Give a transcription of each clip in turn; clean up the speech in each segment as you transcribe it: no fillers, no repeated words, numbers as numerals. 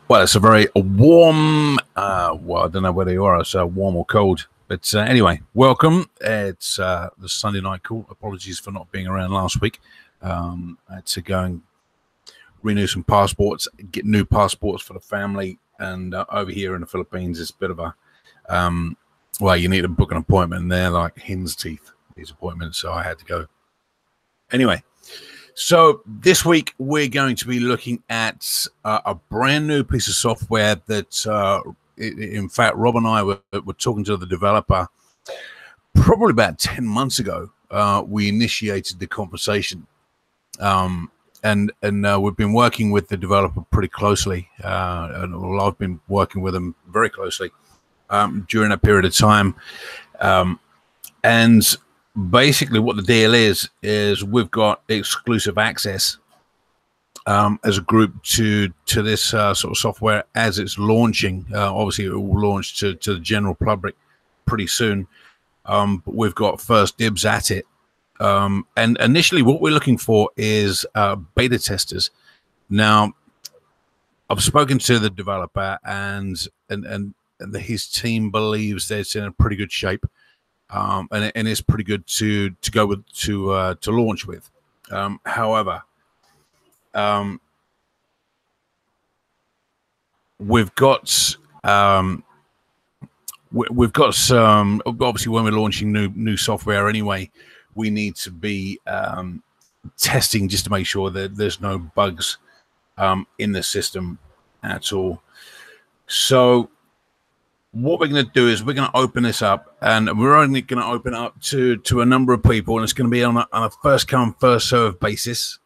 Well, it's a very warm, well, I don't know whether you are, it's warm or cold. But anyway, welcome. It's the Sunday night call. Apologies for not being around last week. I had to go and renew some passports, get new passports for the family. And over here in the Philippines, it's a bit of a, well, you need to book an appointment. And they're like hen's teeth, these appointments. So I had to go. Anyway. So this week we're going to be looking at a brand new piece of software that, in fact, Rob and I were talking to the developer probably about 10 months ago. We initiated the conversation, and we've been working with the developer pretty closely. And well, I've been working with them very closely during a period of time, and basically what the deal is we've got exclusive access as a group to this sort of software as it's launching. Obviously it will launch to the general public pretty soon, but we've got first dibs at it, and initially what we're looking for is beta testers. Now I've spoken to the developer and his team believes that it's in a pretty good shape. And it's pretty good to go with to launch with. However, we've got some, obviously when we're launching new software anyway, we need to be testing just to make sure that there's no bugs in the system at all. So what we're going to do is we're going to open this up, and we're only going to open up to a number of people, and it's going to be on a first come first serve basis.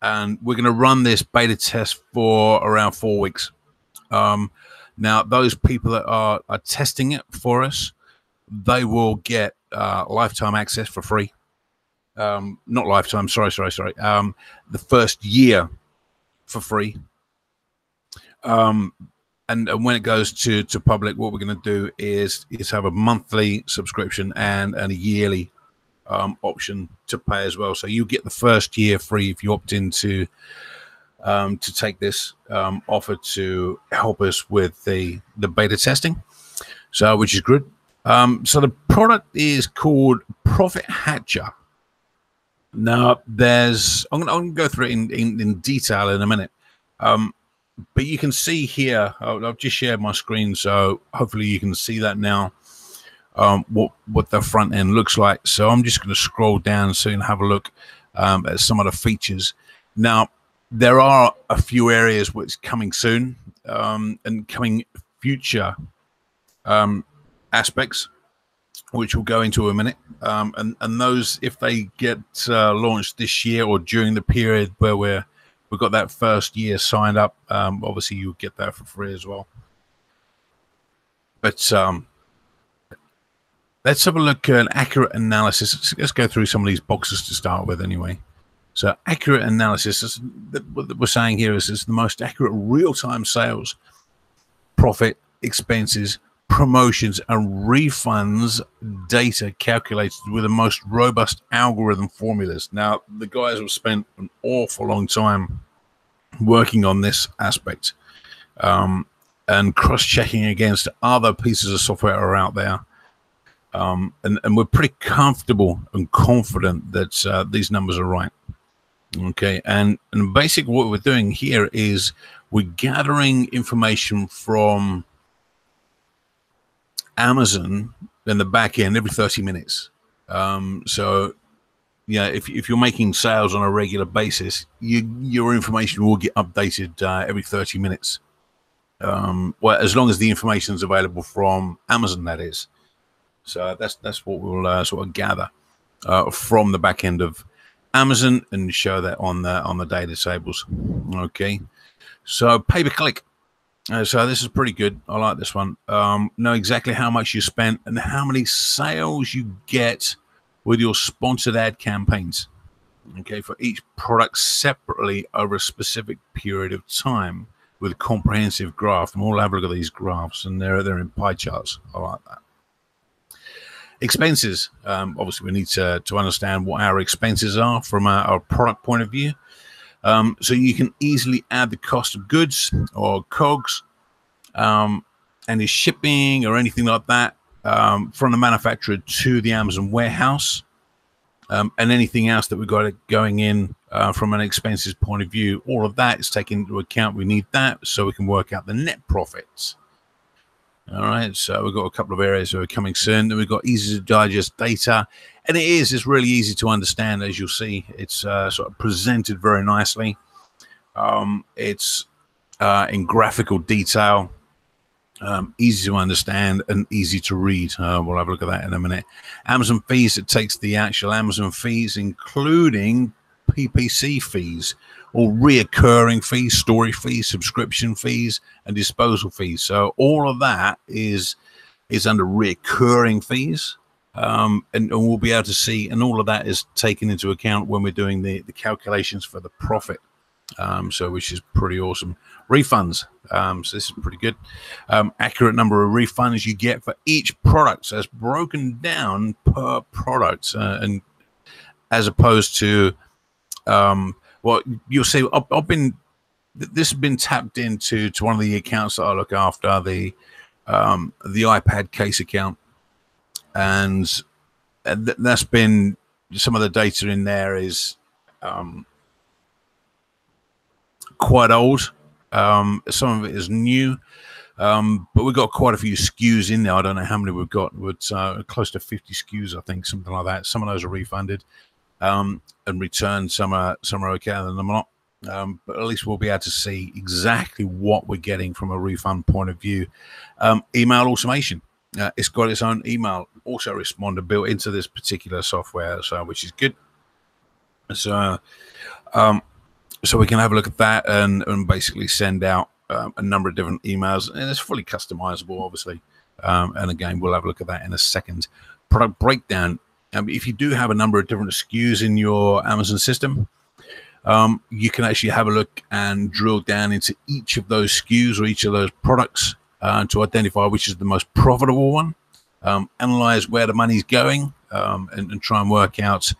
And we're going to run this beta test for around 4 weeks. Now those people that are testing it for us, they will get lifetime access for free. Not lifetime, sorry. The first year for free. And when it goes to public, what we're going to do is have a monthly subscription and a yearly option to pay as well. So you get the first year free if you opt into to take this offer to help us with the beta testing. So which is good. So the product is called Profit Hatcher. Now I'm going to go through it in detail in a minute. But you can see here, I've just shared my screen, so hopefully you can see that now, what the front end looks like. So I'm just going to scroll down so you can have a look at some of the features. Now, there are a few areas where it's coming soon and coming future aspects, which we'll go into in a minute. And those, if they get launched this year or during the period where we've got that first year signed up, obviously you'll get that for free as well. But let's have a look at an accurate analysis. Let's go through some of these boxes to start with anyway. So accurate analysis, what we're saying here is the most accurate real-time sales, profit, expenses, promotions, and refunds data calculated with the most robust algorithm formulas. Now, the guys have spent an awful long time working on this aspect and cross-checking against other pieces of software that are out there. And we're pretty comfortable and confident that these numbers are right. Okay, and basically what we're doing here is we're gathering information from Amazon in the back end every 30 minutes. So yeah, if you're making sales on a regular basis, your information will get updated every 30 minutes. Well, as long as the information is available from Amazon, that is. So that's what we'll sort of gather from the back end of Amazon and show that on the data tables. Okay, so pay-per-click. So this is pretty good. I like this one. Know exactly how much you spent and how many sales you get with your sponsored ad campaigns. Okay, for each product separately over a specific period of time with a comprehensive graph. And we'll have a look at these graphs, and they're in pie charts. I like that. Expenses. Obviously, we need to understand what our expenses are from our product point of view. So you can easily add the cost of goods or COGS, any shipping or anything like that, from the manufacturer to the Amazon warehouse, and anything else that we've got going in from an expenses point of view. All of that is taken into account. We need that so we can work out the net profits. All right, so we've got a couple of areas that are coming soon. Then we've got easy to digest data, and it's really easy to understand. As you'll see, it's sort of presented very nicely. It's in graphical detail, easy to understand and easy to read. We'll have a look at that in a minute. Amazon fees, it takes the actual Amazon fees, including PPC fees, or reoccurring fees, story fees, subscription fees, and disposal fees. So all of that is under reoccurring fees, and we'll be able to see, and all of that is taken into account when we're doing the calculations for the profit. So which is pretty awesome. Refunds, so this is pretty good. Accurate number of refunds you get for each product, so it's broken down per product, and as opposed to well, you'll see, this has been tapped into one of the accounts that I look after, the iPad case account, and that's been, some of the data in there is quite old. Some of it is new, but we've got quite a few SKUs in there. I don't know how many we've got. It's close to 50 SKUs, I think, something like that. Some of those are refunded and returned. Some are okay and them not. But at least we'll be able to see exactly what we're getting from a refund point of view. Email automation. It's got its own email autoresponder built into this particular software, so which is good. So we can have a look at that and basically send out a number of different emails, and it's fully customizable, obviously. And again, we'll have a look at that in a second. Product breakdown. If you do have a number of different SKUs in your Amazon system, you can actually have a look and drill down into each of those SKUs or each of those products to identify which is the most profitable one, analyze where the money's going, and try and work out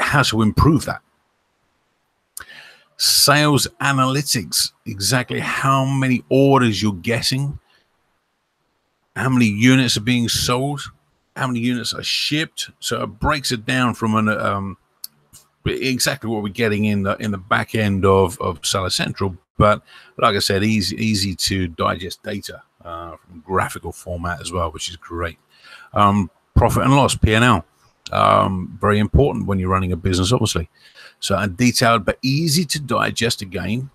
how to improve that. Sales analytics, exactly how many orders you're getting, how many units are being sold, how many units are shipped. So it breaks it down from an exactly what we're getting in the back end of Seller Central. But like I said, easy to digest data from graphical format as well, which is great. Profit and loss, P&L, very important when you're running a business, obviously. So a detailed but easy to digest, again,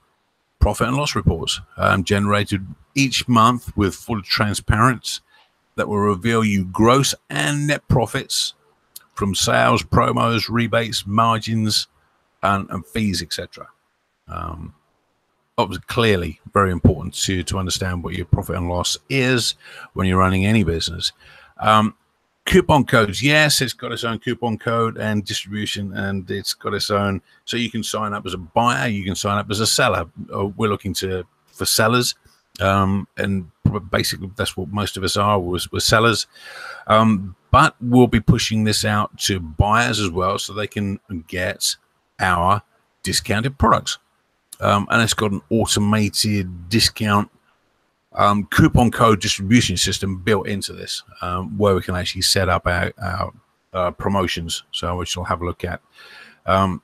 profit and loss reports generated each month with full transparency that will reveal you gross and net profits from sales, promos, rebates, margins, and fees, etc. Obviously, clearly very important to understand what your profit and loss is when you're running any business. Coupon codes, yes, it's got its own coupon code and distribution, and it's got its own, so you can sign up as a buyer, you can sign up as a seller. We're looking for sellers, and basically that's what most of us are, we're sellers, but we'll be pushing this out to buyers as well, so they can get our discounted products, and it's got an automated discount coupon code distribution system built into this, where we can actually set up our promotions, so which we'll have a look at. And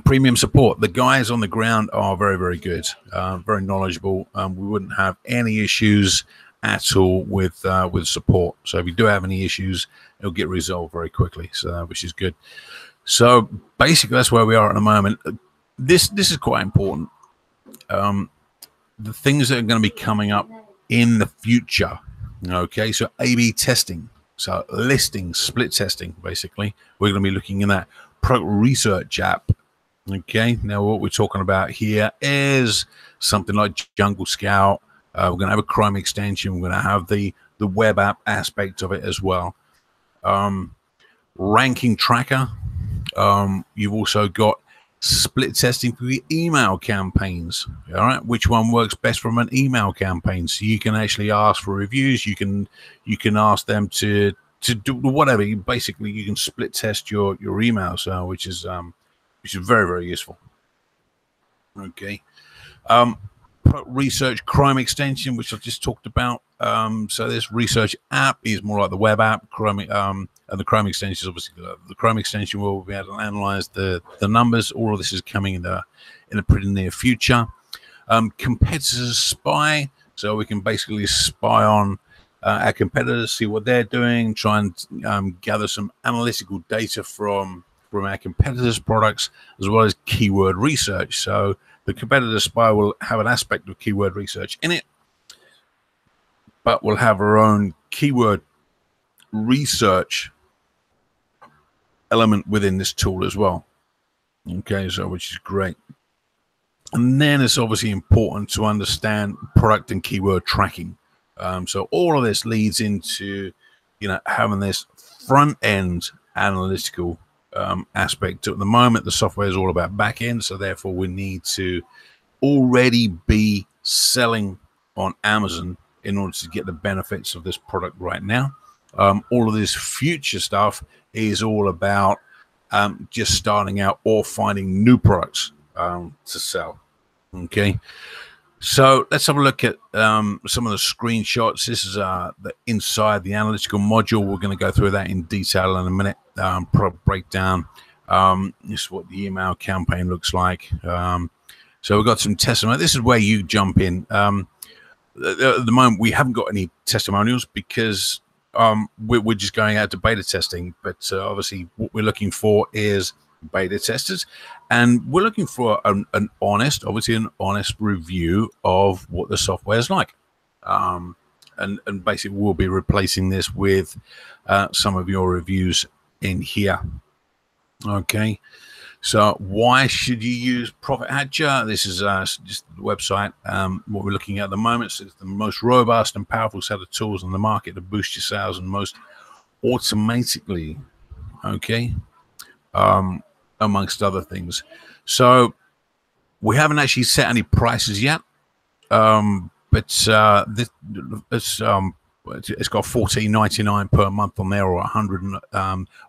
premium support, the guys on the ground are very, very good, very knowledgeable. We wouldn't have any issues at all with support. So if you do have any issues, it'll get resolved very quickly, so which is good. So basically that's where we are at the moment. This is quite important. The things that are going to be coming up in the future, okay, so A/B testing, so listing split testing, basically we're going to be looking in that product research app. Okay, now what we're talking about here is something like Jungle Scout. We're going to have a Chrome extension, we're going to have the web app aspect of it as well. Ranking tracker, you've also got split testing for the email campaigns. All right, which one works best from an email campaign? So you can actually ask for reviews, you can ask them to do whatever. Basically you can split test your emails, which is very, very useful. Okay. Research Chrome extension, which I just talked about. So this research app is more like the web app. Chrome, and the Chrome extension is obviously the Chrome extension will be able to analyze the numbers. All of this is coming in the pretty near future. Competitors spy, so we can basically spy on our competitors, see what they're doing, try and gather some analytical data from our competitors' products, as well as keyword research. So the competitor spy will have an aspect of keyword research in it, but we'll have our own keyword research element within this tool as well. Okay, so which is great. And then it's obviously important to understand product and keyword tracking. So all of this leads into, having this front end analytical aspect. At the moment, the software is all about back end, so therefore we need to already be selling on Amazon in order to get the benefits of this product right now. All of this future stuff is all about just starting out or finding new products to sell. Okay, so let's have a look at some of the screenshots. This is the inside the analytical module. We're going to go through that in detail in a minute. Product breakdown. This is what the email campaign looks like. So we've got some testimonials. This is where you jump in. At the moment, we haven't got any testimonials because we're just going out to beta testing. But obviously, what we're looking for is beta testers, and we're looking for an honest review of what the software is like. And basically, we'll be replacing this with some of your reviews in here. Okay. So why should you use Profit Hatcher? This is just the website. What we're looking at the moment. So it's the most robust and powerful set of tools on the market to boost your sales and most automatically. Okay. Amongst other things. So we haven't actually set any prices yet. But it's got $14.99 per month on there, or 100.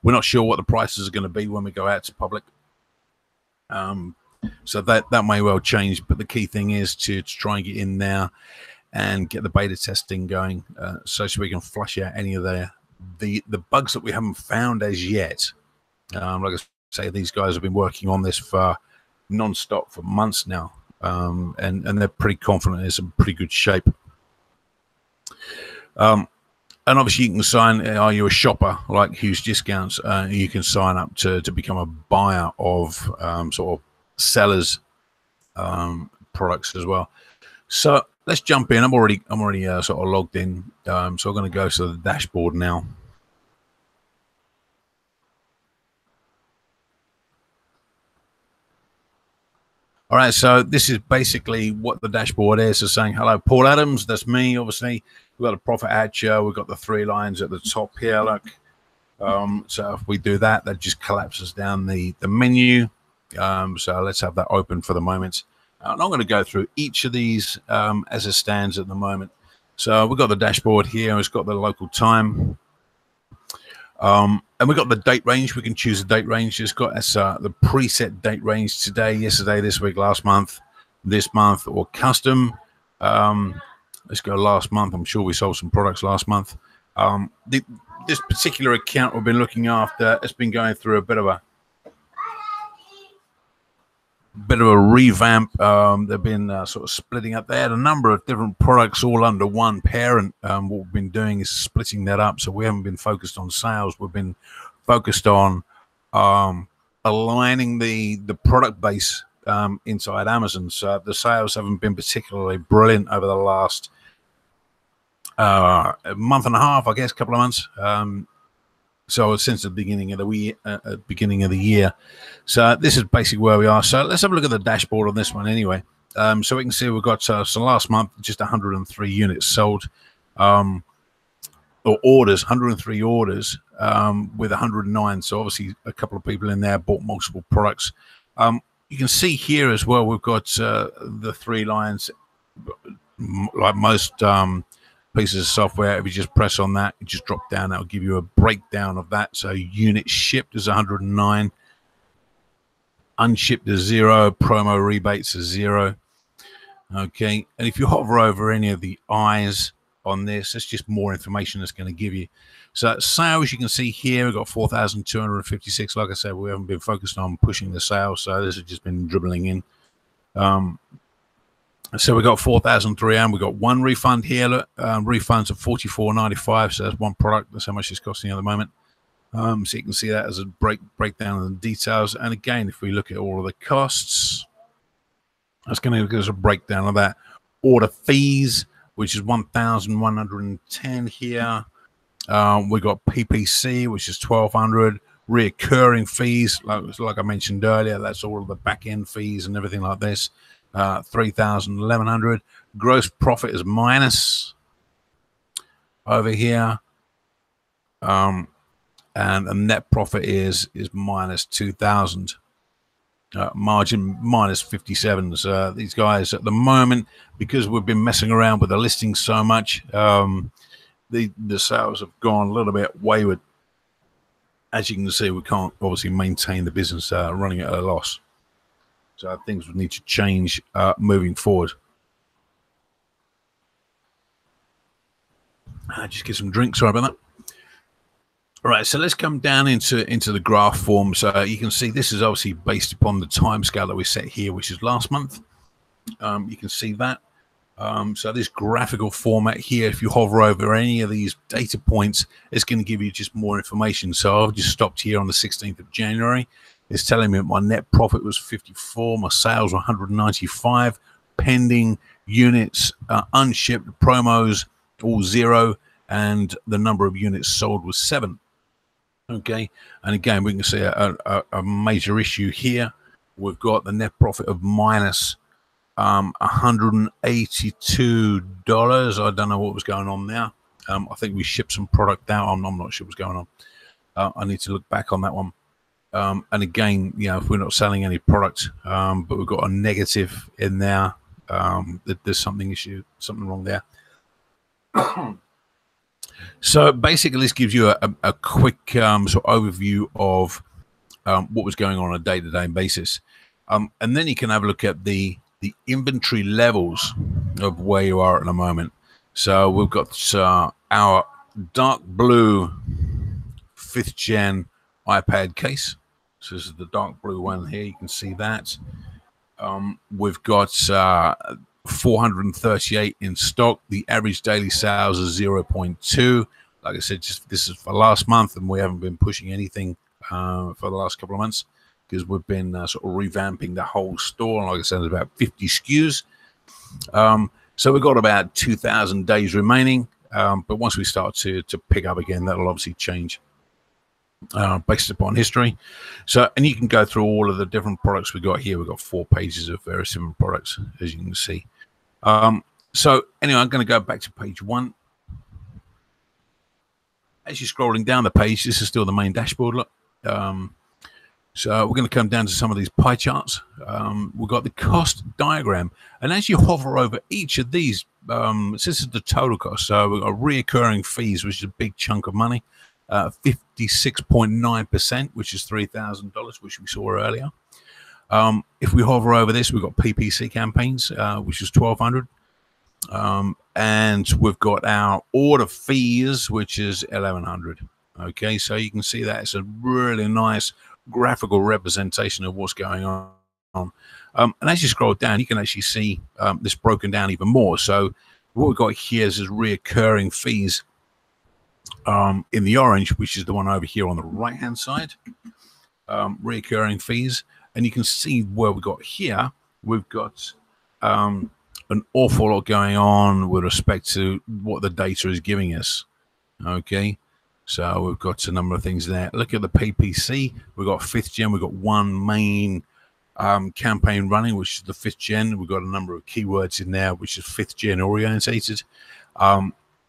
We're not sure what the prices are going to be when we go out to public. So that may well change, but the key thing is to try and get in there and get the beta testing going, so we can flush out any of the bugs that we haven't found as yet. Like I say, these guys have been working on this for non-stop for months now, and they're pretty confident it's in pretty good shape. And obviously, you can sign. Are you a shopper like Huge Discounts? You can sign up to become a buyer of sort of sellers' products as well. So let's jump in. I'm already sort of logged in. So I'm going to go to the dashboard now. All right, so this is basically what the dashboard is. So saying, hello, Paul Adams, that's me, obviously. We've got a Profit Hatcher. We've got the 3 lines at the top here, look. So if we do that, that just collapses down the menu. So let's have that open for the moment. And I'm going to go through each of these as it stands at the moment. So we've got the dashboard here. It's got the local time. And we've got the date range. We can choose a date range. It's got the preset date range today, yesterday, this week, last month, this month, or custom. Let's go last month. I'm sure we sold some products last month. This particular account we've been looking after, it's been going through a bit of a revamp. They've been sort of splitting up. They had a number of different products all under one parent. What we've been doing is splitting that up. So we haven't been focused on sales. We've been focused on aligning the product base inside Amazon. So the sales haven't been particularly brilliant over the last month and a half, I guess, couple of months. So since the beginning of the year. So this is basically where we are. So let's have a look at the dashboard on this one anyway. So we can see we've got so last month just 103 units sold, or orders, 103 orders with 109. So obviously a couple of people in there bought multiple products. You can see here as well, we've got the 3 lines, like most pieces of software. If you just press on that, you just drop down, that'll give you a breakdown of that. So units shipped is 109, Unshipped is 0. Promo rebates is 0. Okay, and if you hover over any of the eyes on this, it's just more information that's going to give you. So sales, you can see here, we've got 4,256. Like I said, we haven't been focused on pushing the sales, so this has just been dribbling in. So we got 4,300. We got one refund here. Look, refunds of $44.95. So that's one product. That's how much it's costing at the moment. So you can see that as a breakdown of the details. And again, if we look at all of the costs, that's going to give us a breakdown of that. Order fees, which is 1,110 here. We got PPC, which is 1,200. Reoccurring fees, like I mentioned earlier, that's all of the back end fees and everything like this. 3,000, 1,100. Gross profit is minus over here. And the net profit is minus 2,000. Margin minus 57. So these guys at the moment, because we've been messing around with the listings so much, the sales have gone a little bit wayward. As you can see, we can't obviously maintain the business running at a loss. So things would need to change moving forward. Just get some drinks. Sorry about that. All right, so let's come down into the graph form. So you can see this is obviously based upon the time scale that we set here, which is last month. You can see that. So this graphical format here, if you hover over any of these data points, it's going to give you just more information. So I've just stopped here on the 16th of January. It's telling me that my net profit was 54, my sales were 195, pending units, unshipped, promos, all 0, and the number of units sold was 7. Okay, and again, we can see a major issue here. We've got the net profit of minus $182. I don't know what was going on there. I think we shipped some product out. I'm not sure what's going on. I need to look back on that one. And again, you know, if we're not selling any product, but we've got a negative in there, there's something wrong there. So basically, this gives you a quick sort of overview of what was going on a day-to-day basis. And then you can have a look at the inventory levels of where you are at the moment. So we've got our dark blue 5th gen iPad case. So this is the dark blue one here. You can see that. We've got 438 in stock. The average daily sales is 0.2. Like I said, just this is for last month, and we haven't been pushing anything for the last couple of months because we've been sort of revamping the whole store. And like I said, there's about 50 SKUs. So we've got about 2,000 days remaining. But once we start to pick up again, that'll obviously change based upon history. So, and you can go through all of the different products we've got here. We've got 4 pages of various different products, as you can see. So anyway, I'm going to go back to page 1. As you're scrolling down the page, this is still the main dashboard. Look. So we're going to come down to some of these pie charts. We've got the cost diagram. And as you hover over each of these, this is the total cost. So we've got reoccurring fees, which is a big chunk of money. 56.9%, which is $3,000, which we saw earlier. If we hover over this, we've got PPC campaigns, which is 1,200. And we've got our order fees, which is 1,100. Okay, so you can see that it's a really nice graphical representation of what's going on. And as you scroll down, you can actually see this broken down even more. So what we've got here is reoccurring fees in the orange, which is the one over here on the right hand side. Reoccurring fees, and you can see where we got here. We've got an awful lot going on with respect to what the data is giving us. Okay, so we've got a number of things there. Look at the PPC. We've got 5th gen. We've got one main campaign running, which is the 5th gen. We've got a number of keywords in there, which is 5th gen orientated.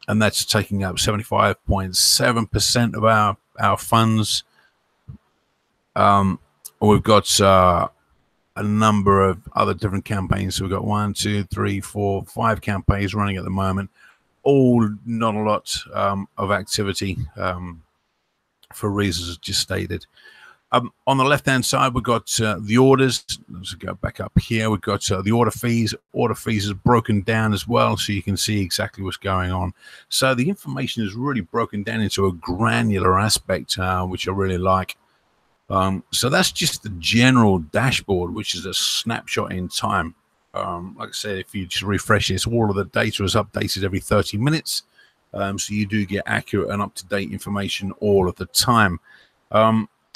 And that's taking up 75.7% of our funds. We've got a number of other different campaigns. So we've got 1, 2, 3, 4, 5 campaigns running at the moment. All not a lot of activity for reasons just stated. On the left-hand side, we've got the orders. Let's go back up here. We've got the order fees. Order fees is broken down as well, so you can see exactly what's going on. So the information is really broken down into a granular aspect, which I really like. So that's just the general dashboard, which is a snapshot in time. Like I said, if you just refresh this, all of the data is updated every 30 minutes. So you do get accurate and up-to-date information all of the time.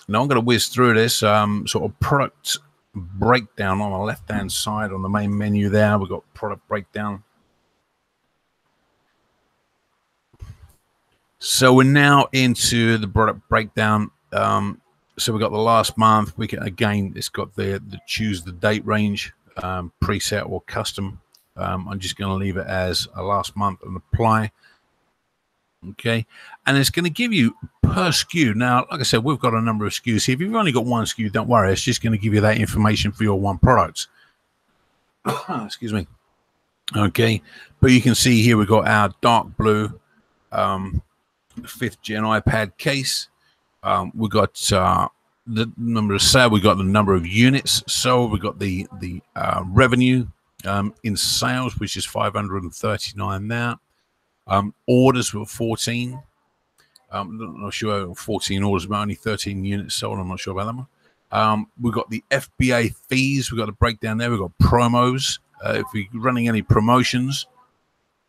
Now I'm going to whiz through this sort of product breakdown on the left-hand side on the main menu there. We've got product breakdown. So we're now into the product breakdown. So we've got the last month. We can, again, it's got the choose the date range, preset or custom. I'm just going to leave it as a last month and apply. Okay, and it's going to give you per SKU. Now, like I said, we've got a number of SKUs here. If you've only got one SKU, don't worry. It's just going to give you that information for your one product. Excuse me. Okay, but you can see here we've got our dark blue 5th gen iPad case. We've got the number of sales. We've got the number of units sold. We've got the revenue in sales, which is 539 now. Orders were 14. I'm not sure 14 orders, but only 13 units sold. I'm not sure about that one. We've got the FBA fees. We've got a breakdown there. We've got promos. If we're running any promotions,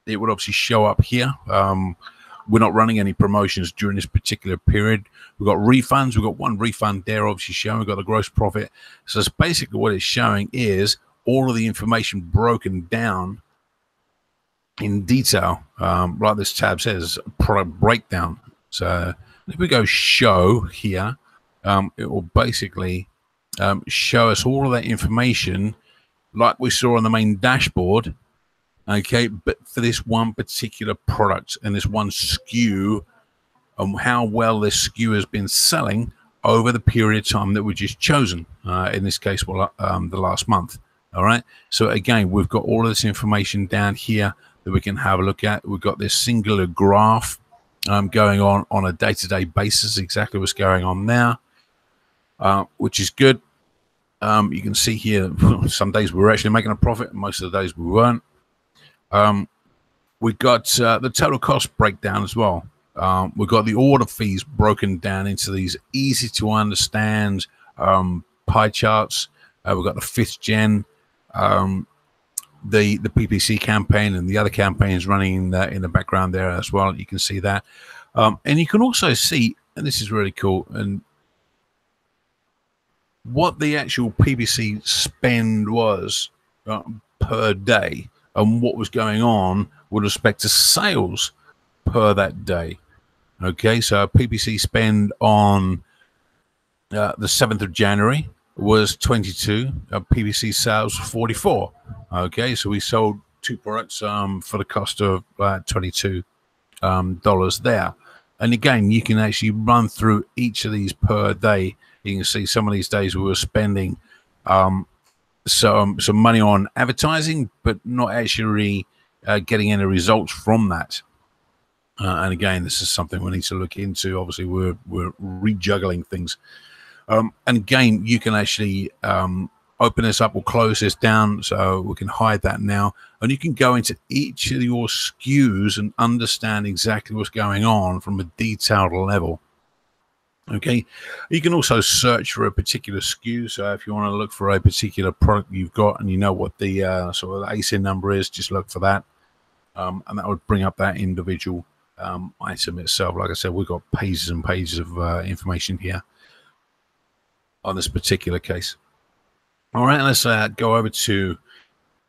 it would obviously show up here. We're not running any promotions during this particular period. We've got refunds. We've got one refund there obviously showing. We've got the gross profit. So it's basically what it's showing is all of the information broken down in detail, like this tab says, product breakdown. So if we go show here, it will basically show us all of that information like we saw on the main dashboard, okay, but for this one particular product and this one SKU, and how well this SKU has been selling over the period of time that we just chosen, in this case, well, the last month. All right, so again, we've got all of this information down here that we can have a look at. We've got this singular graph going on a day-to-day basis, exactly what's going on now, which is good. You can see here, some days we were actually making a profit, and most of the days we weren't. We've got the total cost breakdown as well. We've got the order fees broken down into these easy to understand pie charts. We've got the 5th gen, the PPC campaign, and the other campaigns running in the background there as well. You can see that, and you can also see, and this is really cool, and what the actual PPC spend was per day, and what was going on with respect to sales per that day. Okay, so PPC spend on the 7th of January was 22. PPC sales 44. Okay, so we sold 2 products for the cost of $22 there. And again, you can actually run through each of these per day. You can see some of these days we were spending some money on advertising, but not actually getting any results from that. And again, this is something we need to look into. Obviously, we're rejuggling things. And again, you can actually open this up or close this down, so we can hide that now. And you can go into each of your SKUs and understand exactly what's going on from a detailed level. Okay, you can also search for a particular SKU. So if you want to look for a particular product you've got and you know what the sort of ASIN number is, just look for that. And that would bring up that individual item itself. Like I said, we've got pages and pages of information here on this particular case. All right, let's go over to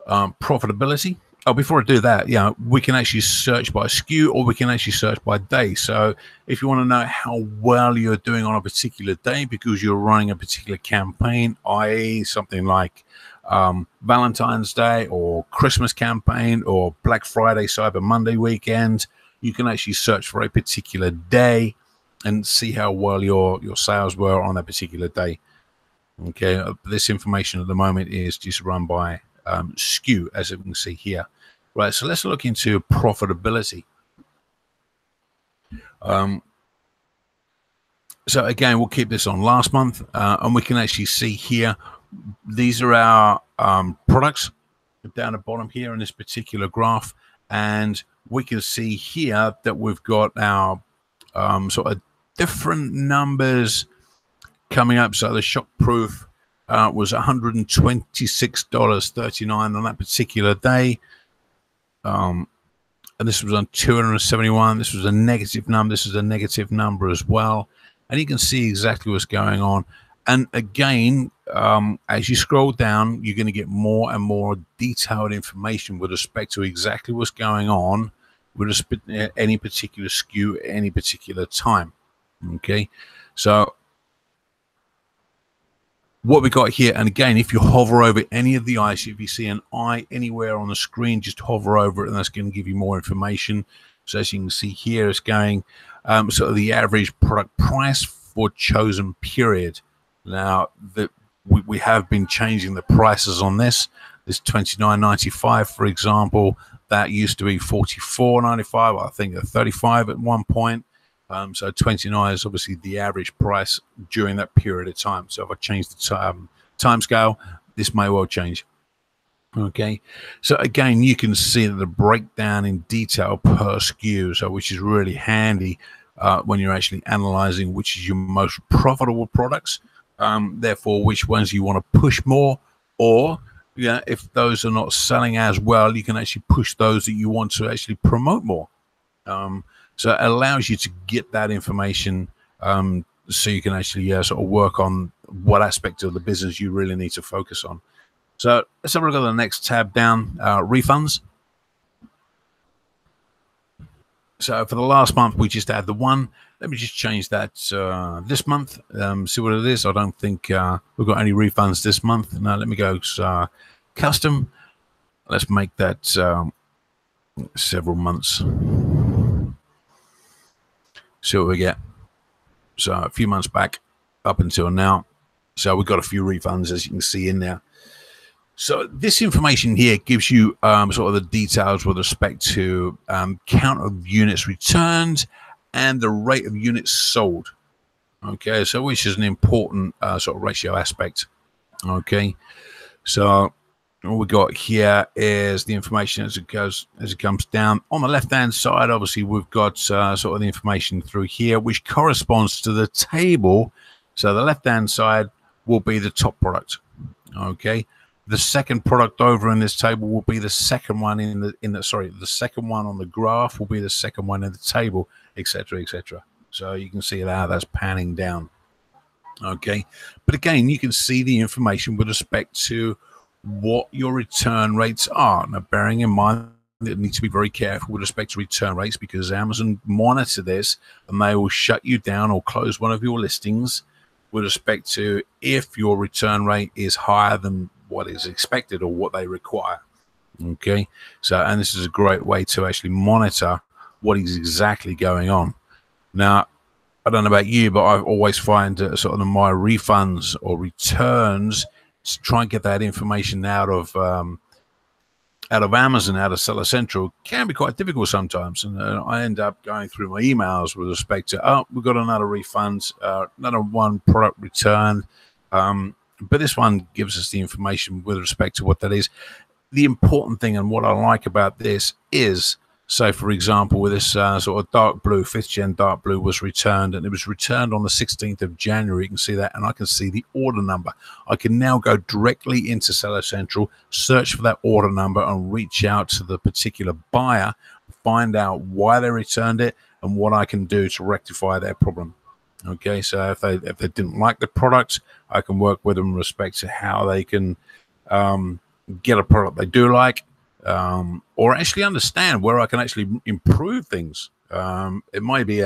profitability. Oh, before I do that, yeah, we can actually search by SKU, or we can actually search by day. So if you want to know how well you're doing on a particular day because you're running a particular campaign, i.e. something like Valentine's Day or Christmas campaign or Black Friday, Cyber Monday weekend, you can actually search for a particular day and see how well your sales were on that particular day. Okay, this information at the moment is just run by SKU, as you can see here. Right, so let's look into profitability. So again, we'll keep this on last month, and we can actually see here, these are our products down the bottom here in this particular graph, and we can see here that we've got our sort of different numbers coming up. So the shockproof was $126.39 on that particular day. And this was on 271. This was a negative number. This is a negative number as well. And you can see exactly what's going on. And again, as you scroll down, you're going to get more and more detailed information with respect to exactly what's going on with respect to any particular SKU at any particular time. Okay, so what we got here, and again, if you hover over any of the eyes, if you see an eye anywhere on the screen, just hover over it, and that's going to give you more information. So as you can see here, it's going sort of the average product price for chosen period. Now that we have been changing the prices on this $29.95, for example, that used to be $44.95. I think $35 at one point. So 29 is obviously the average price during that period of time. So if I change the time scale, this may well change. Okay, so again, you can see the breakdown in detail per SKU, so which is really handy when you're actually analyzing which is your most profitable products, therefore which ones you want to push more, or if those are not selling as well, you can actually push those that you want to actually promote more. So it allows you to get that information so you can actually sort of work on what aspect of the business you really need to focus on. So let's have a look at the next tab down, refunds. So for the last month, we just had the one. Let me just change that this month, see what it is. I don't think we've got any refunds this month. Now let me go custom. Let's make that several months. See what we get. So a few months back up until now. So we've got a few refunds, as you can see in there. So this information here gives you sort of the details with respect to count of units returned and the rate of units sold. Okay, so which is an important sort of ratio aspect. Okay, so all we got here is the information as it comes down. On the left hand side, obviously we've got sort of the information through here, which corresponds to the table. So the left hand side will be the top product. Okay, the second product over in this table will be the second one the second one on the graph will be the second one in the table, etc., etc. So you can see how that's panning down. Okay, but again, you can see the information with respect to what your return rates are. Now, bearing in mind that you need to be very careful with respect to return rates, because Amazon monitor this and they will shut you down or close one of your listings with respect to if your return rate is higher than what is expected or what they require. Okay, so and this is a great way to actually monitor what is exactly going on. Now, I don't know about you, but I always find sort of my refunds or returns, to try and get that information out of Amazon, out of Seller Central, can be quite difficult sometimes. And I end up going through my emails with respect to, oh, we've got another refund, another one product returned. But this one gives us the information with respect to what that is. The important thing and what I like about this is, so for example, with this sort of dark blue, 5th gen dark blue was returned, and it was returned on the 16th of January. You can see that, and I can see the order number. I can now go directly into Seller Central, search for that order number, and reach out to the particular buyer, find out why they returned it, and what I can do to rectify their problem. Okay, so if they didn't like the product, I can work with them in respect to how they can get a product they do like, or actually understand where I can actually improve things. It might be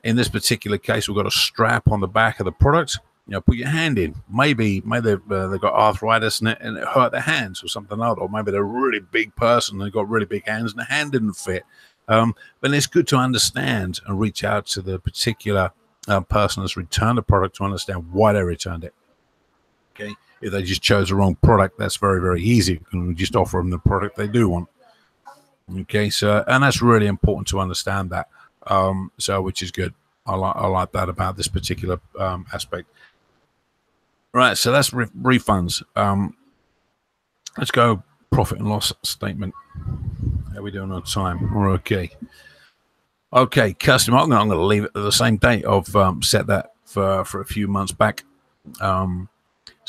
in this particular case, we've got a strap on the back of the product. Put your hand in. Maybe they've got arthritis and it hurt their hands or something like that. Or maybe they're a really big person and they've got really big hands and the hand didn't fit. But it's good to understand and reach out to the particular person that's returned the product to understand why they returned it. Okay, if they just chose the wrong product, that's very, very easy. You can just offer them the product they do want. Okay, so and that's really important to understand that. So which is good. I like that about this particular aspect. Right, so that's refunds. Let's go profit and loss statement. How are we doing on time? We're okay. Okay, customer. I'm going to leave it at the same date. I've set that for a few months back.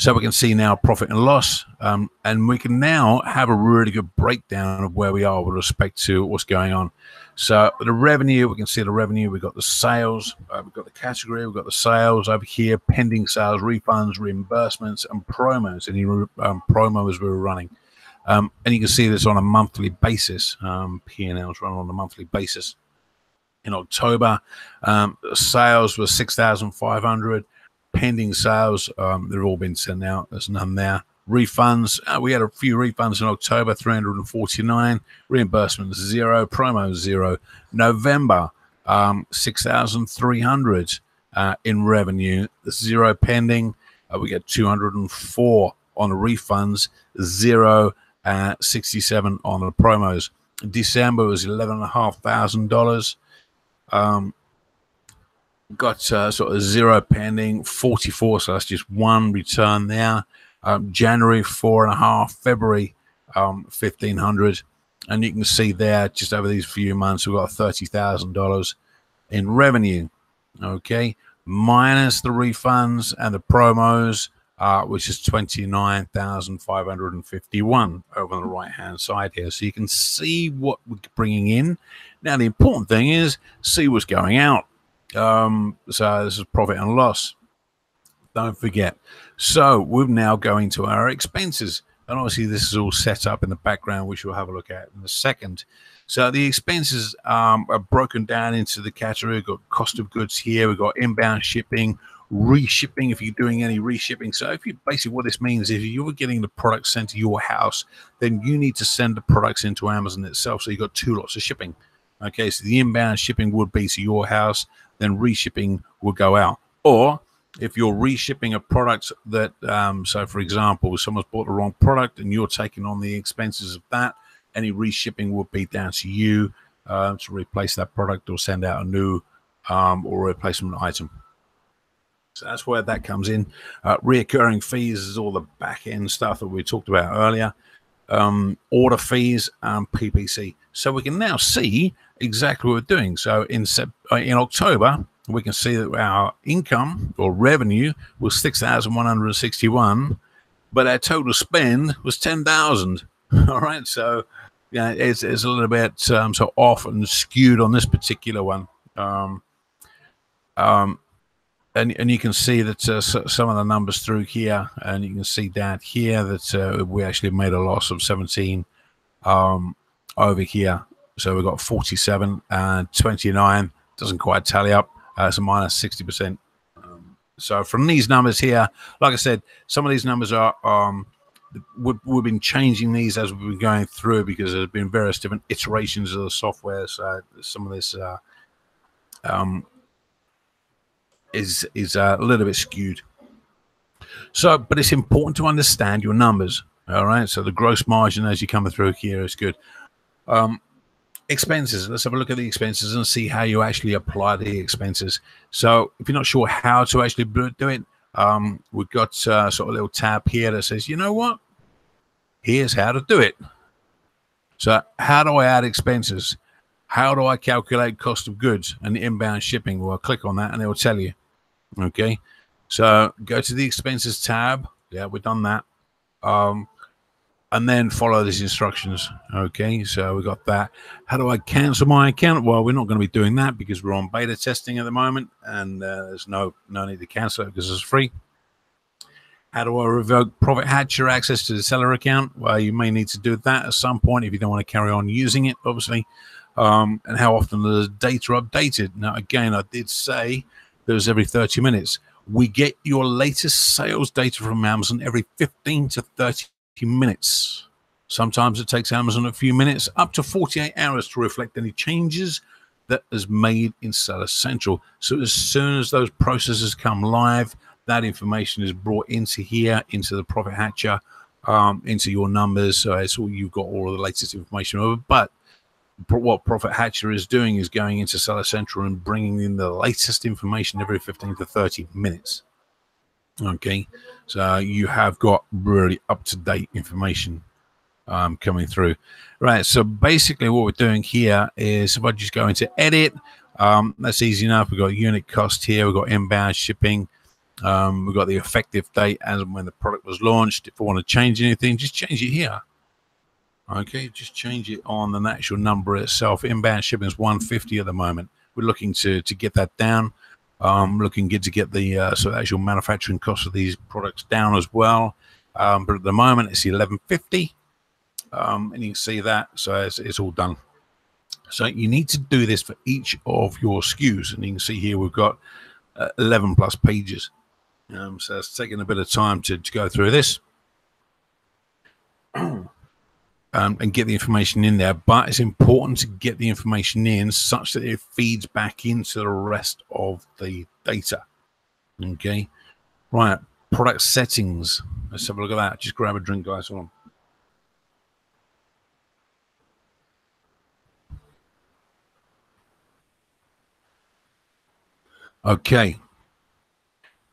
So we can see now profit and loss, and we can now have a really good breakdown of where we are with respect to what's going on. So the revenue, we can see the revenue. We've got the sales, we've got the category, we've got the sales over here, pending sales, refunds, reimbursements, and promos. Any promos we were running. And you can see this on a monthly basis. P&L's run on a monthly basis. In October, sales were 6,500. Pending sales, they've all been sent out. There's none there. Refunds, we had a few refunds in October, 349. Reimbursements, 0. Promos, 0. November, 6,300 in revenue, 0 pending. We get 204 on the refunds, 0. 67 on the promos. December was $11,500. Got sort of 0 pending, 44, so that's just 1 return there. January 4.5, February 1,500, and you can see there just over these few months we've got $30,000 in revenue. Okay, minus the refunds and the promos, which is 29,551 over on the right hand side here. So you can see what we're bringing in. Now the important thing is see what's going out. So this is profit and loss. Don't forget. So we're now going to our expenses, and obviously this is all set up in the background, which we'll have a look at in a second. So the expenses are broken down into the category. We've got cost of goods here. We've got inbound shipping, reshipping if you're doing any reshipping. So if you basically what this means is if you're getting the product sent to your house, then you need to send the products into Amazon itself. So you've got 2 lots of shipping. Okay, so the inbound shipping would be to your house, then reshipping will go out. Or if you're reshipping a product that, so for example, someone's bought the wrong product and you're taking on the expenses of that, any reshipping would be down to you to replace that product or send out a new or replacement item. So that's where that comes in. Reoccurring fees is all the back end stuff that we talked about earlier. Order fees and PPC. So we can now see exactly what we're doing. So in October, we can see that our income or revenue was 6,161, but our total spend was 10,000. All right, so yeah, it's a little bit so off and skewed on this particular one. And you can see that some of the numbers through here, and you can see down here that we actually made a loss of 17 over here. So we've got 47 and 29. Doesn't quite tally up. It's a minus 60%. So from these numbers here, like I said, some of these numbers are we've been changing these as we've been going through because there's been various different iterations of the software. So some of this is a little bit skewed. So, but it's important to understand your numbers. All right. So the gross margin as you come through here is good. Expenses. Let's have a look at the expenses and see how you actually apply the expenses. So if you're not sure how to actually do it, we've got sort of a little tab here that says, you know what? Here's how to do it. So how do I add expenses? How do I calculate cost of goods and the inbound shipping? Well, I'll click on that and it will tell you. Okay. So go to the expenses tab. Yeah, we've done that. And then follow these instructions. Okay, so we got that. How do I cancel my account? Well, we're not going to be doing that because we're on beta testing at the moment, and there's no need to cancel it because it's free. How do I revoke Profit Hatcher access to the seller account? Well, you may need to do that at some point if you don't want to carry on using it, obviously. And how often is data updated? Now, again, I did say it was every 30 minutes. We get your latest sales data from Amazon every 15 to 30 minutes. Sometimes it takes Amazon a few minutes, up to 48 hours to reflect any changes that is made in Seller Central. So as soon as those processes come live, that information is brought into here, into the Profit Hatcher, into your numbers. So it's all, you've got all of the latest information over. But what Profit Hatcher is doing is going into Seller Central and bringing in the latest information every 15 to 30 minutes. Okay, so you have got really up-to-date information coming through. Right, so basically what we're doing here is, if I just go into edit, that's easy enough. We've got unit cost here, we've got inbound shipping, we've got the effective date as and when the product was launched. If I want to change anything, just change it here. Okay, just change it on the actual number itself. Inbound shipping is 150 at the moment. We're looking to get that down. Looking good to get the so actual manufacturing cost of these products down as well. But at the moment it's 1150, and you can see that. So it's all done. So you need to do this for each of your SKUs, and you can see here we've got 11 plus pages. So it's taking a bit of time to go through this. And get the information in there, but it's important to get the information in such that it feeds back into the rest of the data. Okay, right, product settings. Let's have a look at that. Just grab a drink, guys. Hold on. Okay.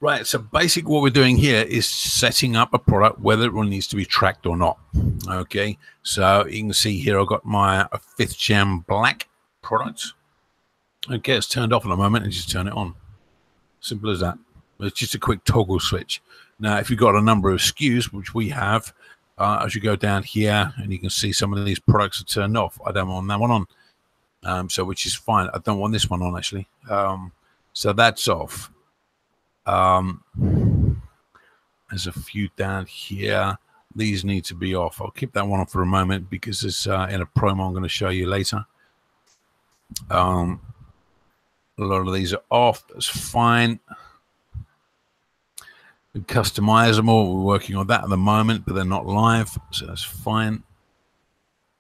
Right, so basically what we're doing here is setting up a product, whether it needs to be tracked or not. Okay, so you can see here I've got my 5th Gen Black product. Okay, it's turned off in a moment and just turn it on. Simple as that. It's just a quick toggle switch. Now, if you've got a number of SKUs, which we have, as you go down here, and you can see some of these products are turned off. I don't want that one on, so which is fine. I don't want this one on, actually. So that's off. There's a few down here. These need to be off. I'll keep that one on for a moment because it's in a promo I'm going to show you later. A lot of these are off. That's fine. Customizable, we're working on that at the moment, but they're not live, so that's fine.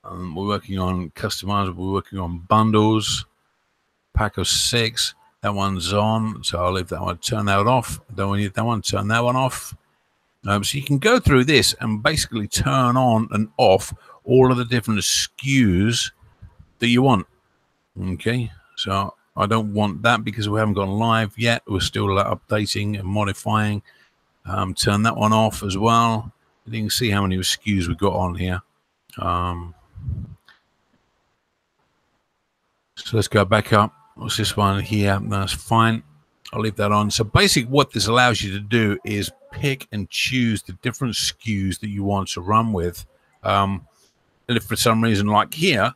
We're working on customizable, we're working on bundles, pack of 6. That one's on, so I'll leave that one. Turn that off. Don't need that one. Turn that one off. So you can go through this and basically turn on and off all of the different SKUs that you want. Okay, so I don't want that because we haven't gone live yet. We're still updating and modifying. Turn that one off as well. You can see how many SKUs we've got on here. So let's go back up. What's this one here? That's fine. I'll leave that on. So basically what this allows you to do is pick and choose the different SKUs that you want to run with. And if for some reason, like here,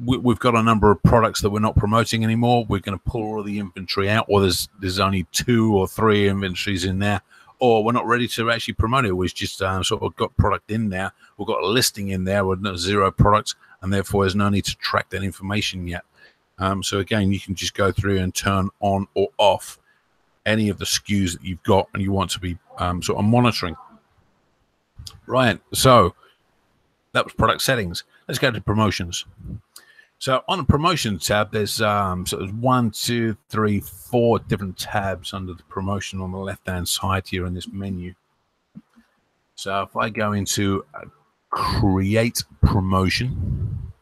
we've got a number of products that we're not promoting anymore, we're going to pull all of the inventory out, or there's only 2 or 3 inventories in there, or we're not ready to actually promote it. We've just sort of got product in there. We've got a listing in there with 0 products, and therefore there's no need to track that information yet. So again, you can just go through and turn on or off any of the SKUs that you've got and you want to be sort of monitoring. Right, so that was product settings. Let's go to promotions. So on the promotion tab, there's sort of 1, 2, 3, 4 different tabs under the promotion on the left-hand side here in this menu. So if I go into create promotion,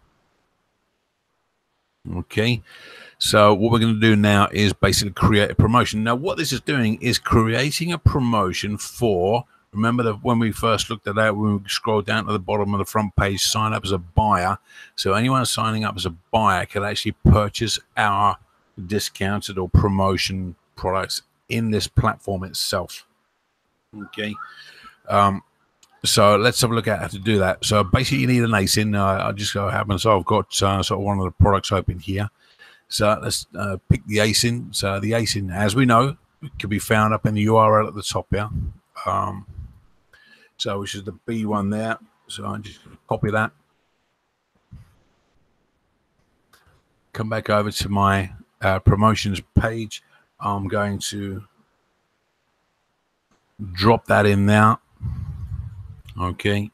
okay, so what we're going to do now is basically create a promotion. Now what this is doing is creating a promotion for, remember that when we first looked at that, when we scroll down to the bottom of the front page, sign up as a buyer. So anyone signing up as a buyer can actually purchase our discounted or promotion products in this platform itself. Okay, so let's have a look at how to do that. So basically you need an ASIN. I just so happen, so I've got sort of one of the products open here. So let's pick the ASIN. So the ASIN, as we know, can be found up in the URL at the top here. So which is the B one there. So I just copy that. Come back over to my promotions page. I'm going to drop that in there. Okay,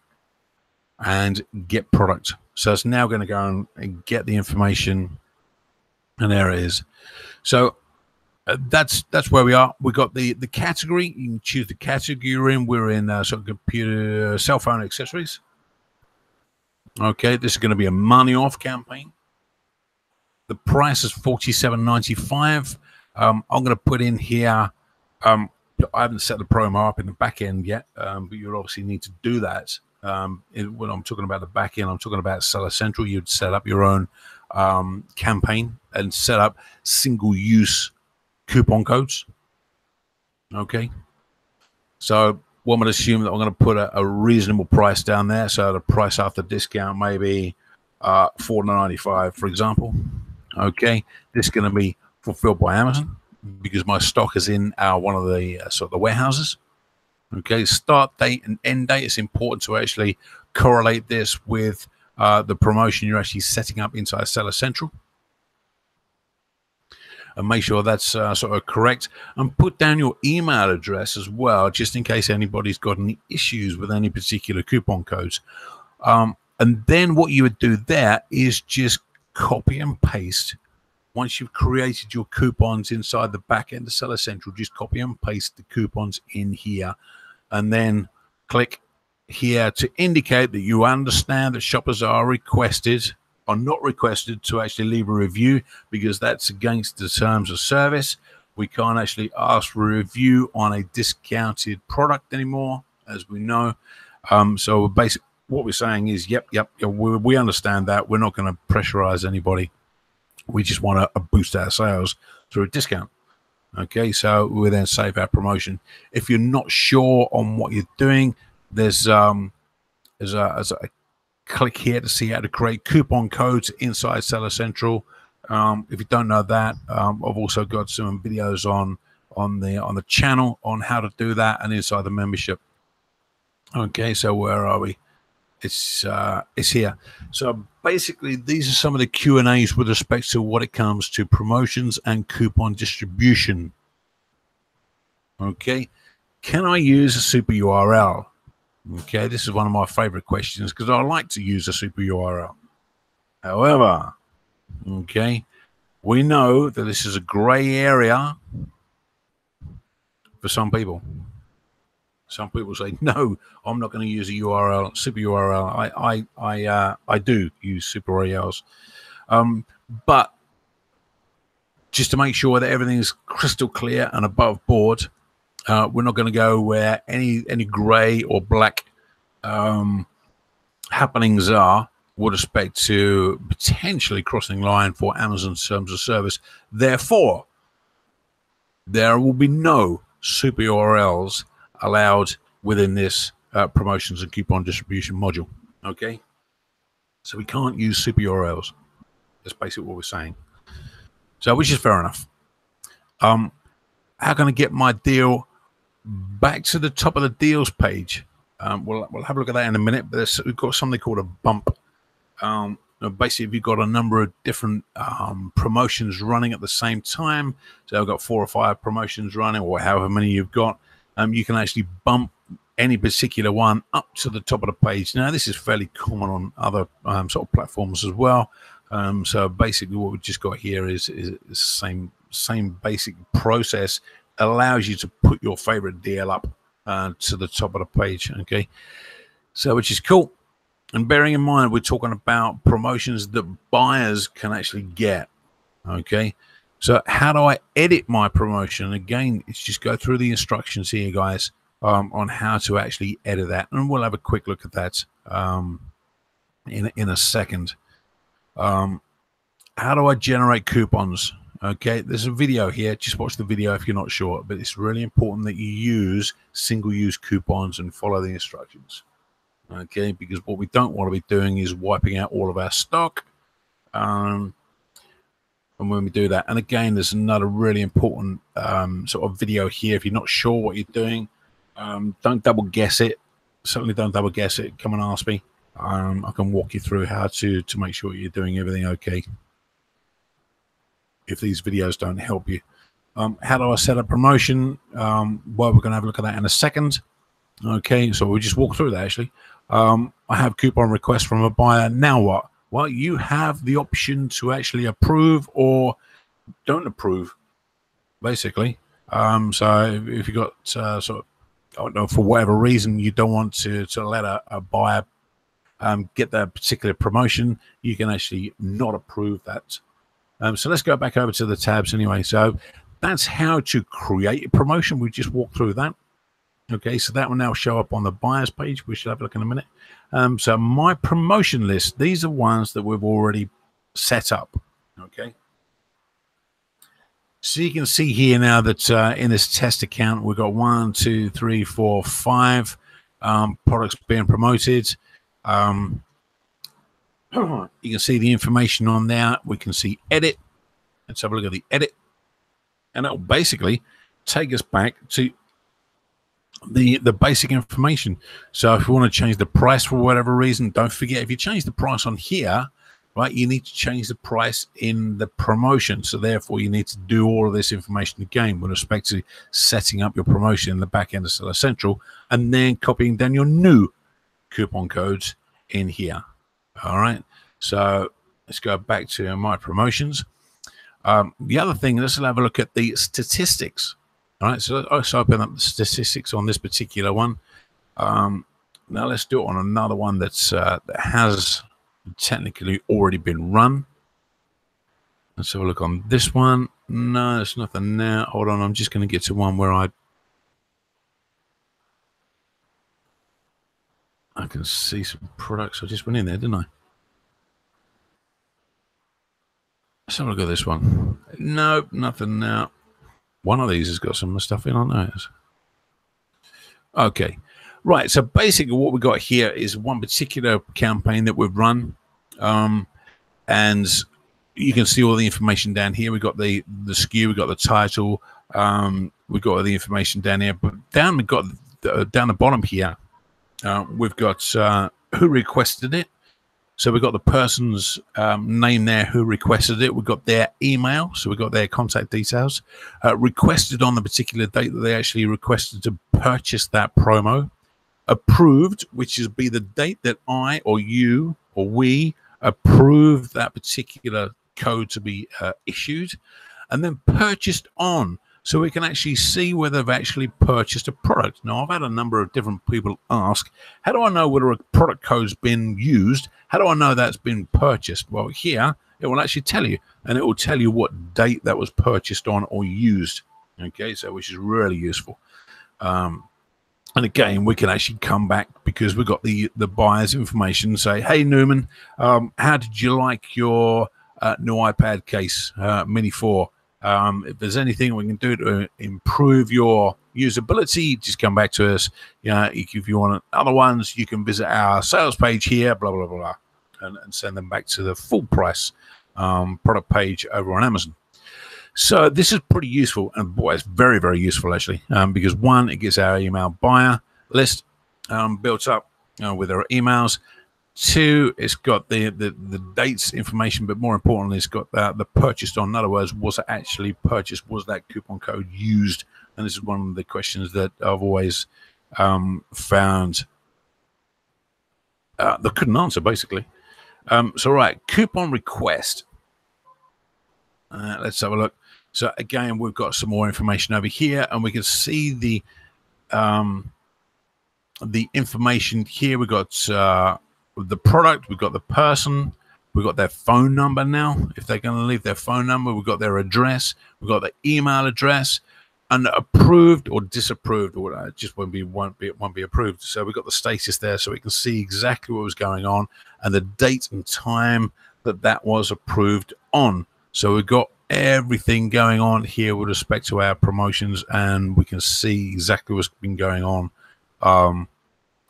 and get product. So it's now going to go and get the information, and there it is. So that's where we are. We got the category. You can choose the category we're in. We're in sort of computer, cell phone accessories. Okay, this is going to be a money off campaign. The price is $47.95. I'm going to put in here. I haven't set the promo up in the back end yet, but you'll obviously need to do that. When I'm talking about the back end, I'm talking about Seller Central. You'd set up your own campaign and set up single-use coupon codes. Okay, so one would assume that I'm going to put a reasonable price down there. So the price after discount may be $4.95, for example. Okay, this is going to be fulfilled by Amazon because my stock is in one of the sort of the warehouses. Okay, start date and end date. It's important to actually correlate this with the promotion you're actually setting up inside Seller Central, and make sure that's sort of correct. And put down your email address as well, just in case anybody's got any issues with any particular coupon codes. And then what you would do there is just copy and paste. Once you've created your coupons inside the back end of Seller Central, just copy and paste the coupons in here, and then click here to indicate that you understand that shoppers are not requested to actually leave a review, because that's against the terms of service. We can't actually ask for a review on a discounted product anymore, as we know. So basically what we're saying is, yep, we understand that. We're not going to pressurize anybody. We just want to boost our sales through a discount. Okay, so we then save our promotion. If you're not sure on what you're doing, there's a click here to see how to create coupon codes inside Seller Central. If you don't know that, I've also got some videos on the channel on how to do that, and inside the membership. Okay, so where are we? It's here. So basically, these are some of the Q&As with respect to what it comes to promotions and coupon distribution. Okay, can I use a super URL? Okay, this is one of my favorite questions because I like to use a super URL. However, okay, we know that this is a gray area for some people. Some people say, no, I'm not going to use a URL, super URL. I do use super URLs. But just to make sure that everything is crystal clear and above board, we're not going to go where any gray or black happenings are with respect to potentially crossing line for Amazon's terms of service. Therefore, there will be no super URLs allowed within this promotions and coupon distribution module. Okay, so we can't use super URLs. That's basically what we're saying. So, which is fair enough. How can I get my deal back to the top of the deals page? We'll have a look at that in a minute. But we've got something called a bump. Basically, if you've got a number of different promotions running at the same time, so I've got 4 or 5 promotions running, or however many you've got, you can actually bump any particular one up to the top of the page. Now, this is fairly common on other sort of platforms as well. So basically, what we've just got here is the same basic process. Allows you to put your favorite deal up to the top of the page. Okay, so which is cool. And bearing in mind, we're talking about promotions that buyers can actually get. Okay, so how do I edit my promotion? Again, it's just go through the instructions here, guys, on how to actually edit that, and we'll have a quick look at that in a second. How do I generate coupons? Okay, there's a video here. Just watch the video if you're not sure, but it's really important that you use single-use coupons and follow the instructions. Okay, because what we don't want to be doing is wiping out all of our stock. And when we do that, and again, there's another really important sort of video here. If you're not sure what you're doing, don't double guess it. Certainly don't double guess it. Come and ask me. I can walk you through how to make sure you're doing everything okay. If these videos don't help you, how do I set a promotion? Well, we're going to have a look at that in a second. Okay, so we'll just walk through that actually. I have coupon request from a buyer. Now what? Well, you have the option to actually approve or don't approve, basically. So if you got sort of, I don't know, for whatever reason you don't want to let a buyer get that particular promotion, you can actually not approve that. So let's go back over to the tabs anyway. So that's how to create a promotion. We just walked through that. Okay, so that will now show up on the buyers page. We should have a look in a minute. So my promotion list, these are ones that we've already set up. Okay. So you can see here now that in this test account, we've got 1, 2, 3, 4, 5 products being promoted. You can see the information on there. We can see edit. Let's have a look at the edit. And that will basically take us back to the basic information. So if you want to change the price for whatever reason, don't forget, if you change the price on here, right, you need to change the price in the promotion. So therefore, you need to do all of this information again with respect to setting up your promotion in the back end of Seller Central, and then copying down your new coupon codes in here. All right. So let's go back to my promotions. The other thing, let's have a look at the statistics. All right. So let's open up the statistics on this particular one. Now let's do it on another one that's that has technically already been run. Let's have a look on this one. No, there's nothing there. Hold on, I'm just going to get to one where I can see some products. I just went in there, didn't I? Let's have a look at this one. No, nothing now. One of these has got some stuff in on those. Okay. Right, so basically what we've got here is one particular campaign that we've run, and you can see all the information down here. We've got the SKU, we've got the title, we've got all the information down here, but down we've got down the bottom here, we've got who requested it. So we've got the person's name there who requested it. We've got their email, so we've got their contact details, requested on the particular date that they actually requested to purchase that promo. Approved, which is be the date that I or you or we approve that particular code to be issued, and then purchased on, so we can actually see whether they've actually purchased a product. Now, I've had a number of different people ask, how do I know whether a product code's been used? How do I know that's been purchased? Well, here it will actually tell you, and it will tell you what date that was purchased on or used. Okay, so which is really useful. And again, we can actually come back because we've got the buyer's information and say, hey, Newman, how did you like your new iPad case, Mini 4? If there's anything we can do to improve your usability, just come back to us. If you want other ones, you can visit our sales page here, blah, blah, blah, and send them back to the full price product page over on Amazon. So this is pretty useful, and boy, it's very, very useful actually, because one, it gets our email buyer list built up with our emails. Two, it's got the dates information, but more importantly, it's got the purchased on. In other words, was it actually purchased? Was that coupon code used? And this is one of the questions that I've always found that couldn't answer, basically. So right, coupon request. Let's have a look. So again, we've got some more information over here, and we can see the information here. We've got the product, we've got the person, we've got their phone number now. If they're going to leave their phone number, we've got their address, we've got their email address, and approved or disapproved, or it just won't be approved. So we've got the status there, so we can see exactly what was going on and the date and time that was approved on. So we've got everything going on here with respect to our promotions, and we can see exactly what's been going on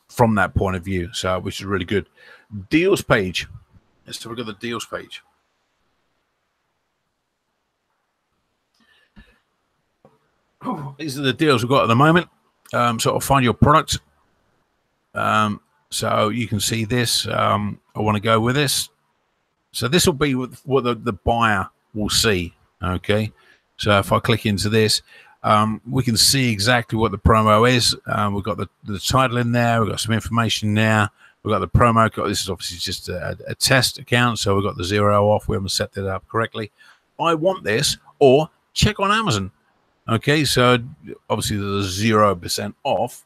from that point of view. So which is really good. Deals page. Let's have a look at the deals page. These are the deals we've got at the moment. So I'll find your product. So you can see this. I want to go with this. So this will be what the buyer will see. Okay. So if I click into this, we can see exactly what the promo is. We've got the title in there. We've got some information there. We've got the promo code. This is obviously just a test account. So we've got the 0 off. We haven't set that up correctly. I want this, or check on Amazon. Okay. So obviously there's 0% off.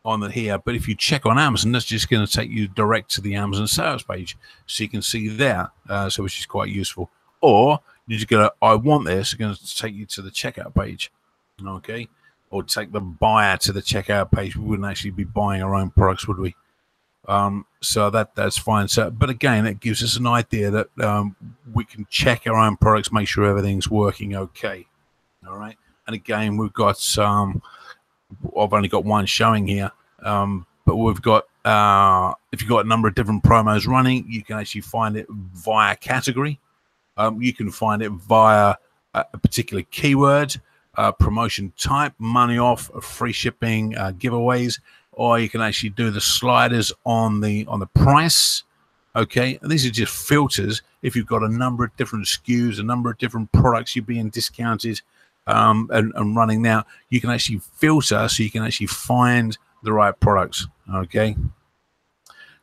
on the here, but if you check on Amazon, that's just going to take you direct to the Amazon sales page, so you can see there, so which is quite useful. Or you just go, I want this, it's going to take you to the checkout page, okay, or take the buyer to the checkout page. We wouldn't actually be buying our own products, would we? So that's fine. So, but again, it gives us an idea that we can check our own products, make sure everything's working okay. All right, and again, we've got some. I've only got one showing here, but we've got if you've got a number of different promos running, you can actually find it via category. You can find it via a particular keyword, promotion type, money off, free shipping, giveaways, or you can actually do the sliders on the price. Okay, and these are just filters. If you've got a number of different SKUs, a number of different products you're being discounted and running now, you can actually filter so you can actually find the right products. Okay,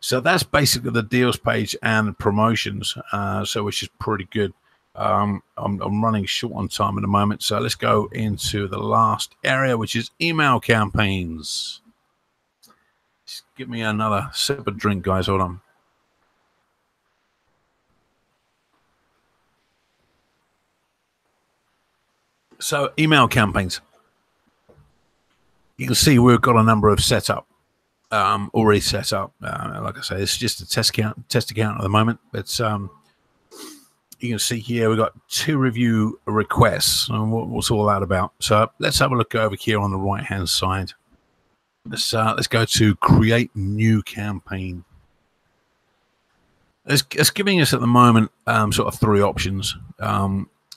so that's basically the deals page and the promotions, so which is pretty good. I'm running short on time at the moment, so let's go into the last area, which is email campaigns. Just give me another sip of drink, guys. Hold on. So email campaigns, you can see we've got a number of set up, already set up. Like I say, it's just a test account at the moment, but you can see here we've got 2 review requests, and what's all that about. So let's have a look over here on the right hand side. Let's go to create new campaign. It's giving us at the moment sort of 3 options.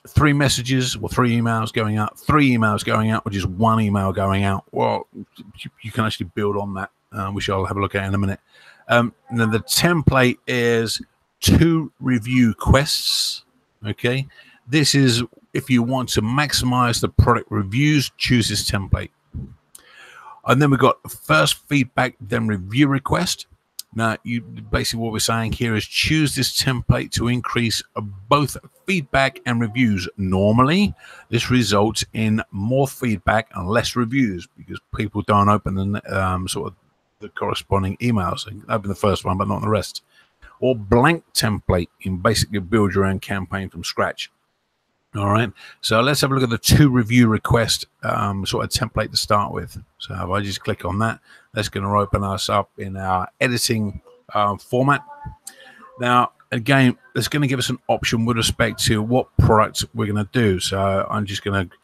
3 messages or 3 emails going out, 3 emails going out, or just 1 email going out. Well, you can actually build on that, which I'll have a look at in a minute. Then the template is 2 review quests. Okay, this is if you want to maximize the product reviews, choose this template. And then we've got first feedback, then review request. Now, basically what we're saying here is choose this template to increase both feedback and reviews. Normally, this results in more feedback and less reviews because people don't open the sort of the corresponding emails. They open the first one, but not the rest. Or blank template. You can basically build your own campaign from scratch. All right. So let's have a look at the 2 review request sort of template to start with. So if I just click on that, that's going to open us up in our editing format. Now, again, it's going to give us an option with respect to what product we're going to do. So I'm just going to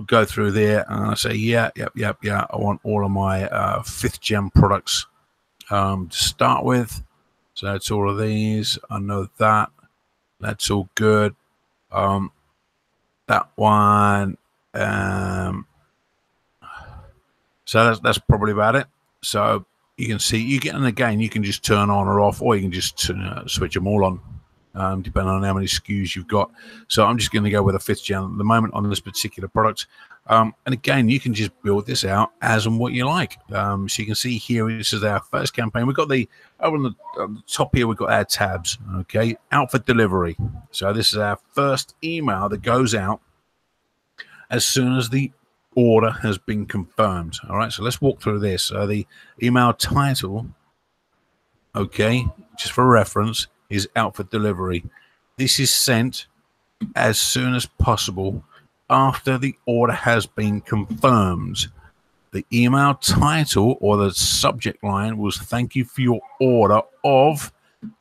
go through there and I say, yeah. I want all of my 5th gen products to start with. So that's all of these. I know that. That's all good. That one. So that's probably about it. So you can see and again, you can just turn on or off, or you can just switch them all on, depending on how many SKUs you've got. So I'm just going to go with a 5th gen at the moment on this particular product. And again, you can just build this out as and what you like. So you can see here, this is our first campaign. We've got over on the top here, we've got our tabs. Okay, out for delivery. So this is our first email that goes out as soon as the order has been confirmed. All right, so let's walk through this. So the email title, okay, just for reference, is out for delivery. This is sent as soon as possible after the order has been confirmed. The email title or the subject line was thank you for your order of,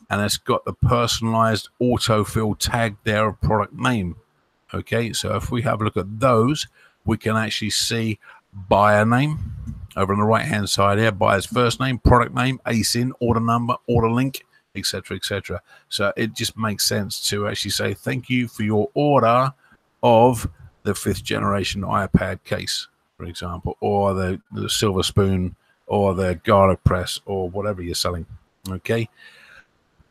and it's got the personalized autofill tag there of product name. Okay, so if we have a look at those, we can actually see buyer name over on the right hand side here, buyer's first name, product name, ASIN, order number, order link, etc., etc. So it just makes sense to actually say thank you for your order of the 5th generation iPad case, for example, or the silver spoon, or the garlic press, or whatever you're selling. Okay,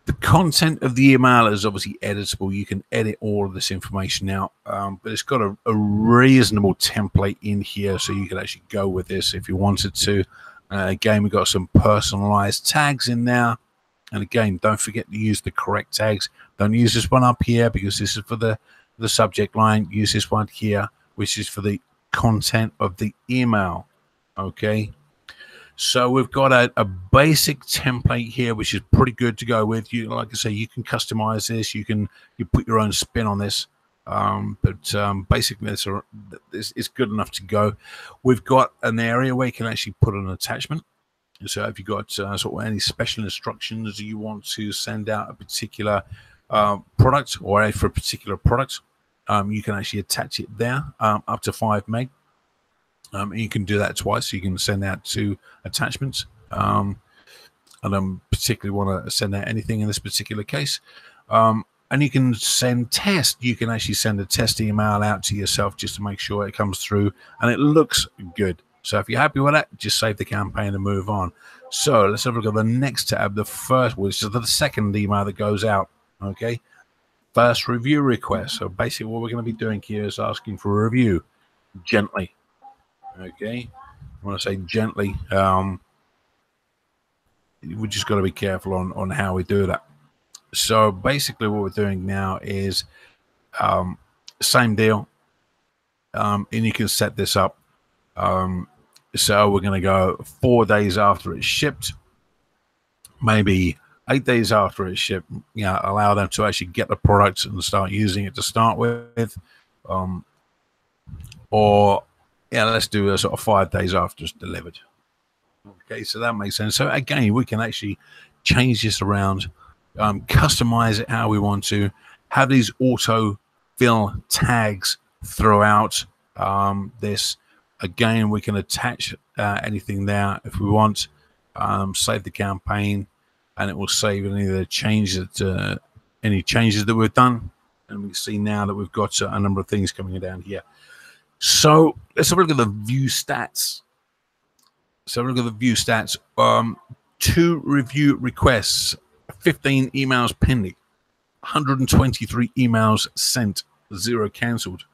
the content of the email is obviously editable. You can edit all of this information out, but it's got a reasonable template in here, so you can actually go with this if you wanted to. Again, we've got some personalized tags in there, and again, don't forget to use the correct tags. Don't use this one up here because this is for the subject line. Use this one here, which is for the content of the email. Okay, So we've got a basic template here, which is pretty good to go with. You, like I say, you can customize this. You put your own spin on this. Basically, it's good enough to go. We've got an area where you can actually put an attachment. So if you've got sort of any special instructions you want to send out a particular product or for a particular product, you can actually attach it there up to 5 meg. And you can do that twice. You can send out 2 attachments. I don't particularly want to send out anything in this particular case. And you can send test. You can actually send a test email out to yourself just to make sure it comes through and it looks good. So if you're happy with that, just save the campaign and move on. So let's have a look at the next tab. The first, which is the second email that goes out. Okay. First review request. So basically what we're going to be doing here is asking for a review gently. Okay. When I say gently, we just got to be careful on how we do that. So basically what we're doing now is same deal. And you can set this up. So we're going to go 4 days after it's shipped, maybe 8 days after it's shipped, allow them to actually get the product and start using it to start with. Or let's do a sort of 5 days after it's delivered. Okay, so that makes sense. So again, we can actually change this around, customize it how we want to, have these auto fill tags throughout this. Again, we can attach anything there if we want, save the campaign, and it will save any of the changes that we've done. And we can see now that we've got a number of things coming down here. So let's have a look at the view stats. So look at the view stats. 2 review requests, 15 emails pending, 123 emails sent, 0 cancelled.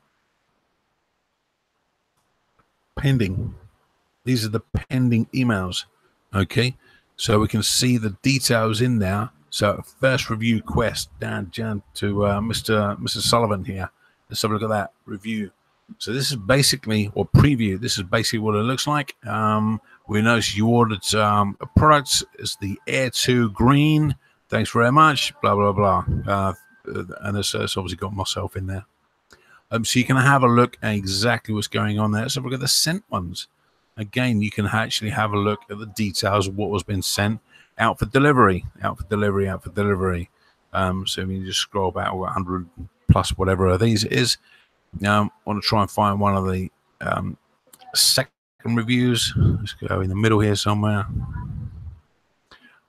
Pending. These are the pending emails. Okay, so we can see the details in there. So first review request down to Mr. Sullivan here. Let's have a look at that review. So this is basically, or preview, this is basically what it looks like. We noticed you ordered a product. It's the Air 2 green. Thanks very much. Blah, blah, blah. And it's obviously got myself in there. So you can have a look at exactly what's going on there. Let's have a look at the sent ones. Again, you can actually have a look at the details of what was been sent out for delivery, out for delivery, out for delivery. So you just scroll back 100 plus whatever of these it is. Now, I want to try and find one of the second reviews. Let's go in the middle here somewhere.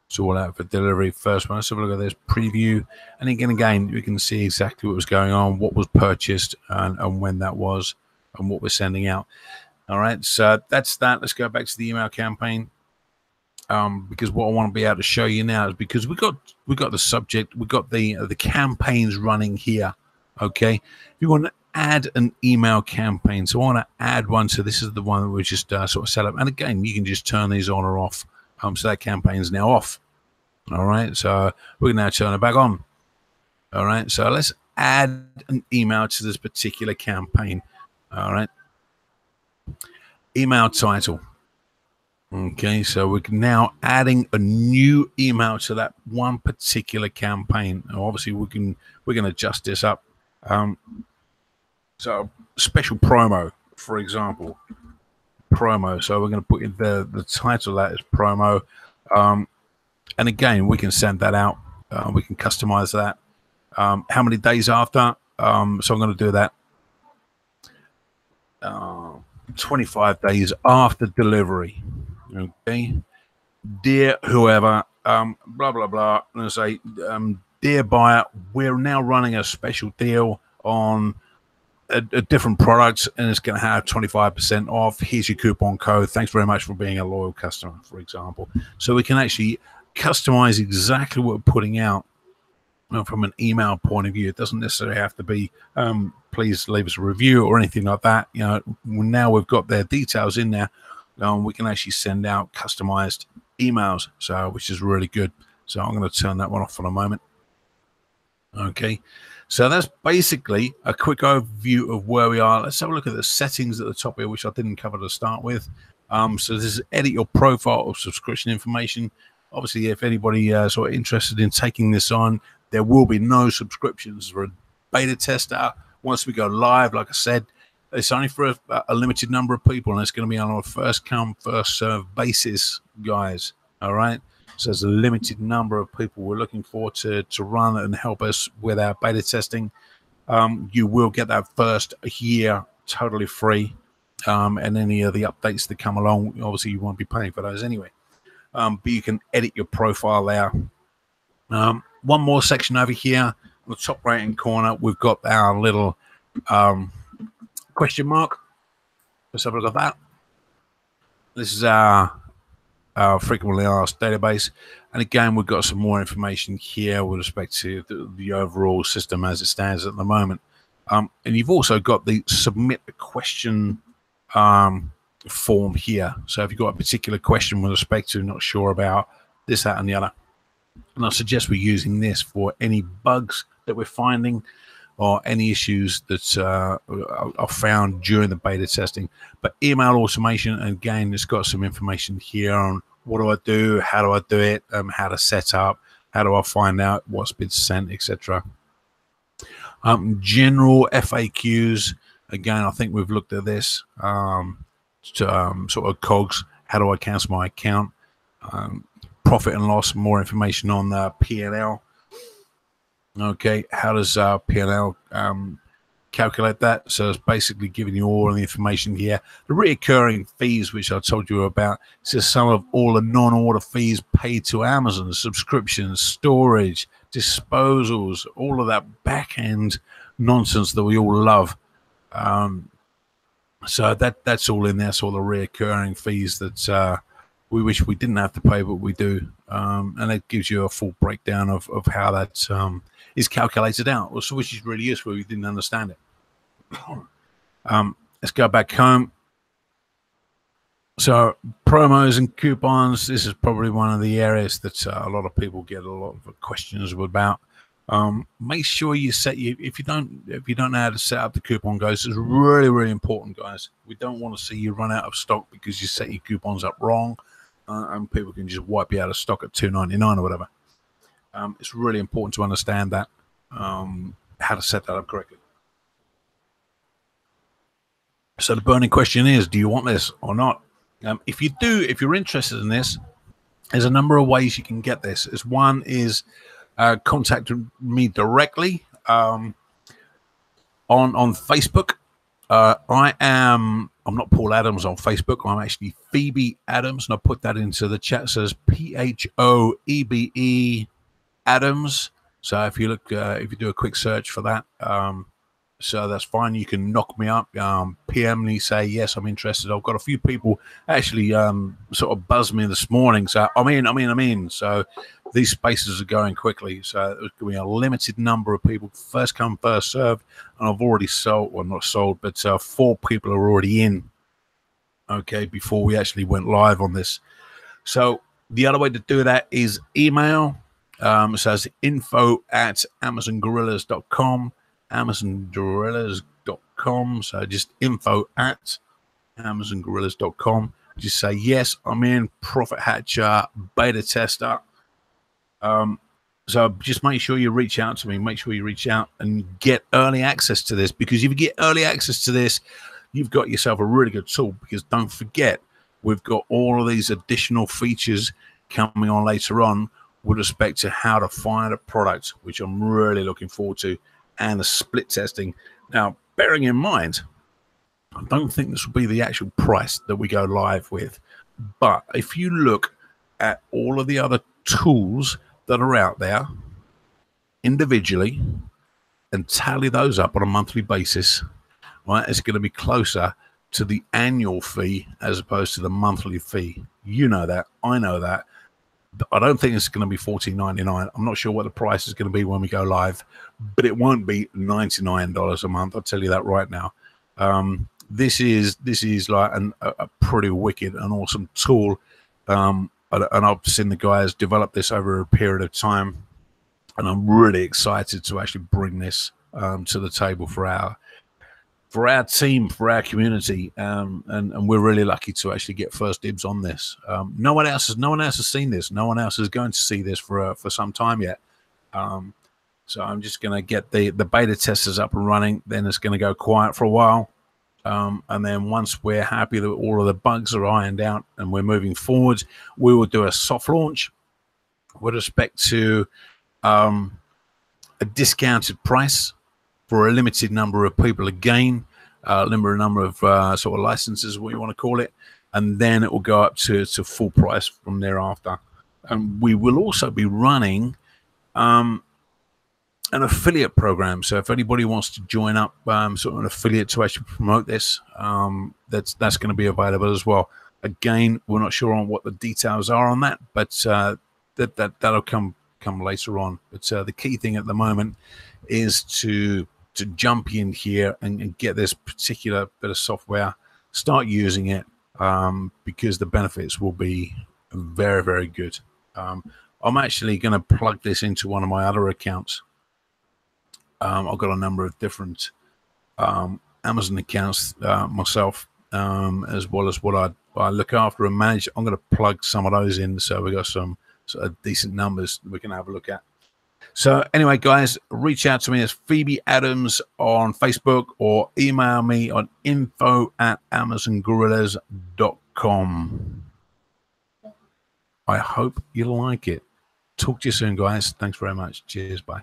It's all out for delivery. First one. Let's have a look at this preview. And again, we can see exactly what was going on, what was purchased, and when that was, and what we're sending out. All right, so that's that. Let's go back to the email campaign. Because what I want to be able to show you now is because we got the subject, we got the campaigns running here. Okay, if you want to add an email campaign, so I want to add one. So this is the one that we just sort of set up, and again, you can just turn these on or off. So that campaign is now off. All right, so we can now turn it back on. All right, so let's add an email to this particular campaign. All right, email title. Okay, so we're now adding a new email to that one particular campaign. Now, obviously, we're going to adjust this up. So special promo, for example, promo. So we're going to put in the title of that is promo. And again, we can send that out. We can customize that. How many days after? So I'm going to do that. 25 days after delivery. Okay. Dear whoever, blah, blah, blah. I'm going to say, dear buyer, we're now running a special deal on a different product, and it's going to have 25% off. Here's your coupon code. Thanks very much for being a loyal customer, for example. So we can actually customize exactly what we're putting out from an email point of view. It doesn't necessarily have to be please leave us a review or anything like that. Now we've got their details in there. We can actually send out customized emails, so which is really good. So I'm going to turn that one off for a moment. Okay, so that's basically a quick overview of where we are. Let's have a look at the settings at the top here, which I didn't cover to start with. So this is edit your profile or subscription information. Obviously, if anybody sort of interested in taking this on, there will be no subscriptions for a beta tester. Once we go live, like I said, it's only for a limited number of people, and it's going to be on a first come, first serve basis, guys. All right. So there's a limited number of people we're looking for to run and help us with our beta testing. You will get that first year totally free. And any of the updates that come along, obviously you won't be paying for those anyway. But you can edit your profile there. One more section over here on the top right hand corner, we've got our little question mark. Let's have a look at that. This is our frequently asked database, and again we've got some more information here with respect to the overall system as it stands at the moment. And you've also got the submit a question form here. So if you've got a particular question with respect to not sure about this, that, and the other, and I suggest we're using this for any bugs that we're finding or any issues that are found during the beta testing. But email automation, and again, it's got some information here on what do I do, how do I do it, how to set up, how do I find out what's been sent, etc. General FAQs. Again, I think we've looked at this. Sort of COGS. How do I cancel my account? Profit and loss. More information on the P&L. Okay, how does P&L calculate that? So it's basically giving you all the information here. The reoccurring fees, which I told you about, it's just some of all the non-order fees paid to Amazon, subscriptions, storage, disposals, all of that back-end nonsense that we all love. So that's all in there. So all the reoccurring fees that we wish we didn't have to pay, but we do. And it gives you a full breakdown of how that is calculated out, which is really useful if you didn't understand it. Let's go back home. So promos and coupons, this is probably one of the areas that a lot of people get a lot of questions about. Make sure you set if you don't know how to set up the coupon, guys, it's really, really important, guys. We don't want to see you run out of stock because you set your coupons up wrong, and people can just wipe you out of stock at $2.99 or whatever. It's really important to understand that, how to set that up correctly. So the burning question is, do you want this or not? If you do, if you're interested in this, there's a number of ways you can get this. One is contact me directly on Facebook. I'm not Paul Adams on Facebook. I'm actually Phoebe Adams, and I put that into the chat. It says PHOEBE Adams. So if you look, if you do a quick search for that, so that's fine. You can knock me up, PM me, say yes, I'm interested. I've got a few people actually sort of buzz me this morning, so I'm in. So these spaces are going quickly. So there's going to be a limited number of people, first come, first served, and I've already sold, well, not sold, but 4 people are already in. Okay, before we actually went live on this. So the other way to do that is email. It says info@amazongorillas.com. amazongorillas.com. So just info@amazongorillas.com. Just say yes, I'm in, profit hatcher, beta tester. So just make sure you reach out to me. Make sure you reach out and get early access to this, because if you get early access to this, you've got yourself a really good tool. Because don't forget, we've got all of these additional features coming on later on with respect to how to find a product, which I'm really looking forward to, and the split testing. Now, bearing in mind, I don't think this will be the actual price that we go live with, but if you look at all of the other tools that are out there individually and tally those up on a monthly basis, right, it's going to be closer to the annual fee as opposed to the monthly fee. You know that, I know that. I don't think it's going to be $14.99. I'm not sure what the price is going to be when we go live, but it won't be $99 a month. I'll tell you that right now. This is like a pretty wicked and awesome tool, and I've seen the guys develop this over a period of time, and I'm really excited to actually bring this to the table for for our team, for our community, and we're really lucky to actually get first dibs on this. No one else has seen this. No one else is going to see this for some time yet. So I'm just going to get the beta testers up and running. Then it's going to go quiet for a while, and then once we're happy that all of the bugs are ironed out and we're moving forward, we will do a soft launch with respect to a discounted price for a limited number of people again, limited number of sort of licenses, what you want to call it, and then it will go up to full price from thereafter. And we will also be running an affiliate program. So if anybody wants to join up, sort of an affiliate to actually promote this, that's going to be available as well. Again, we're not sure on what the details are on that, but that'll come later on. But the key thing at the moment is to jump in here and get this particular bit of software, start using it, because the benefits will be very, very good. I'm actually going to plug this into one of my other accounts. I've got a number of different Amazon accounts myself, as well as what I look after and manage. I'm going to plug some of those in, so we got some sort of decent numbers we can have a look at. So anyway, guys, reach out to me as Phoebe Adams on Facebook, or email me on info@amazongorillas.com. I hope you like it. Talk to you soon, guys. Thanks very much. Cheers. Bye.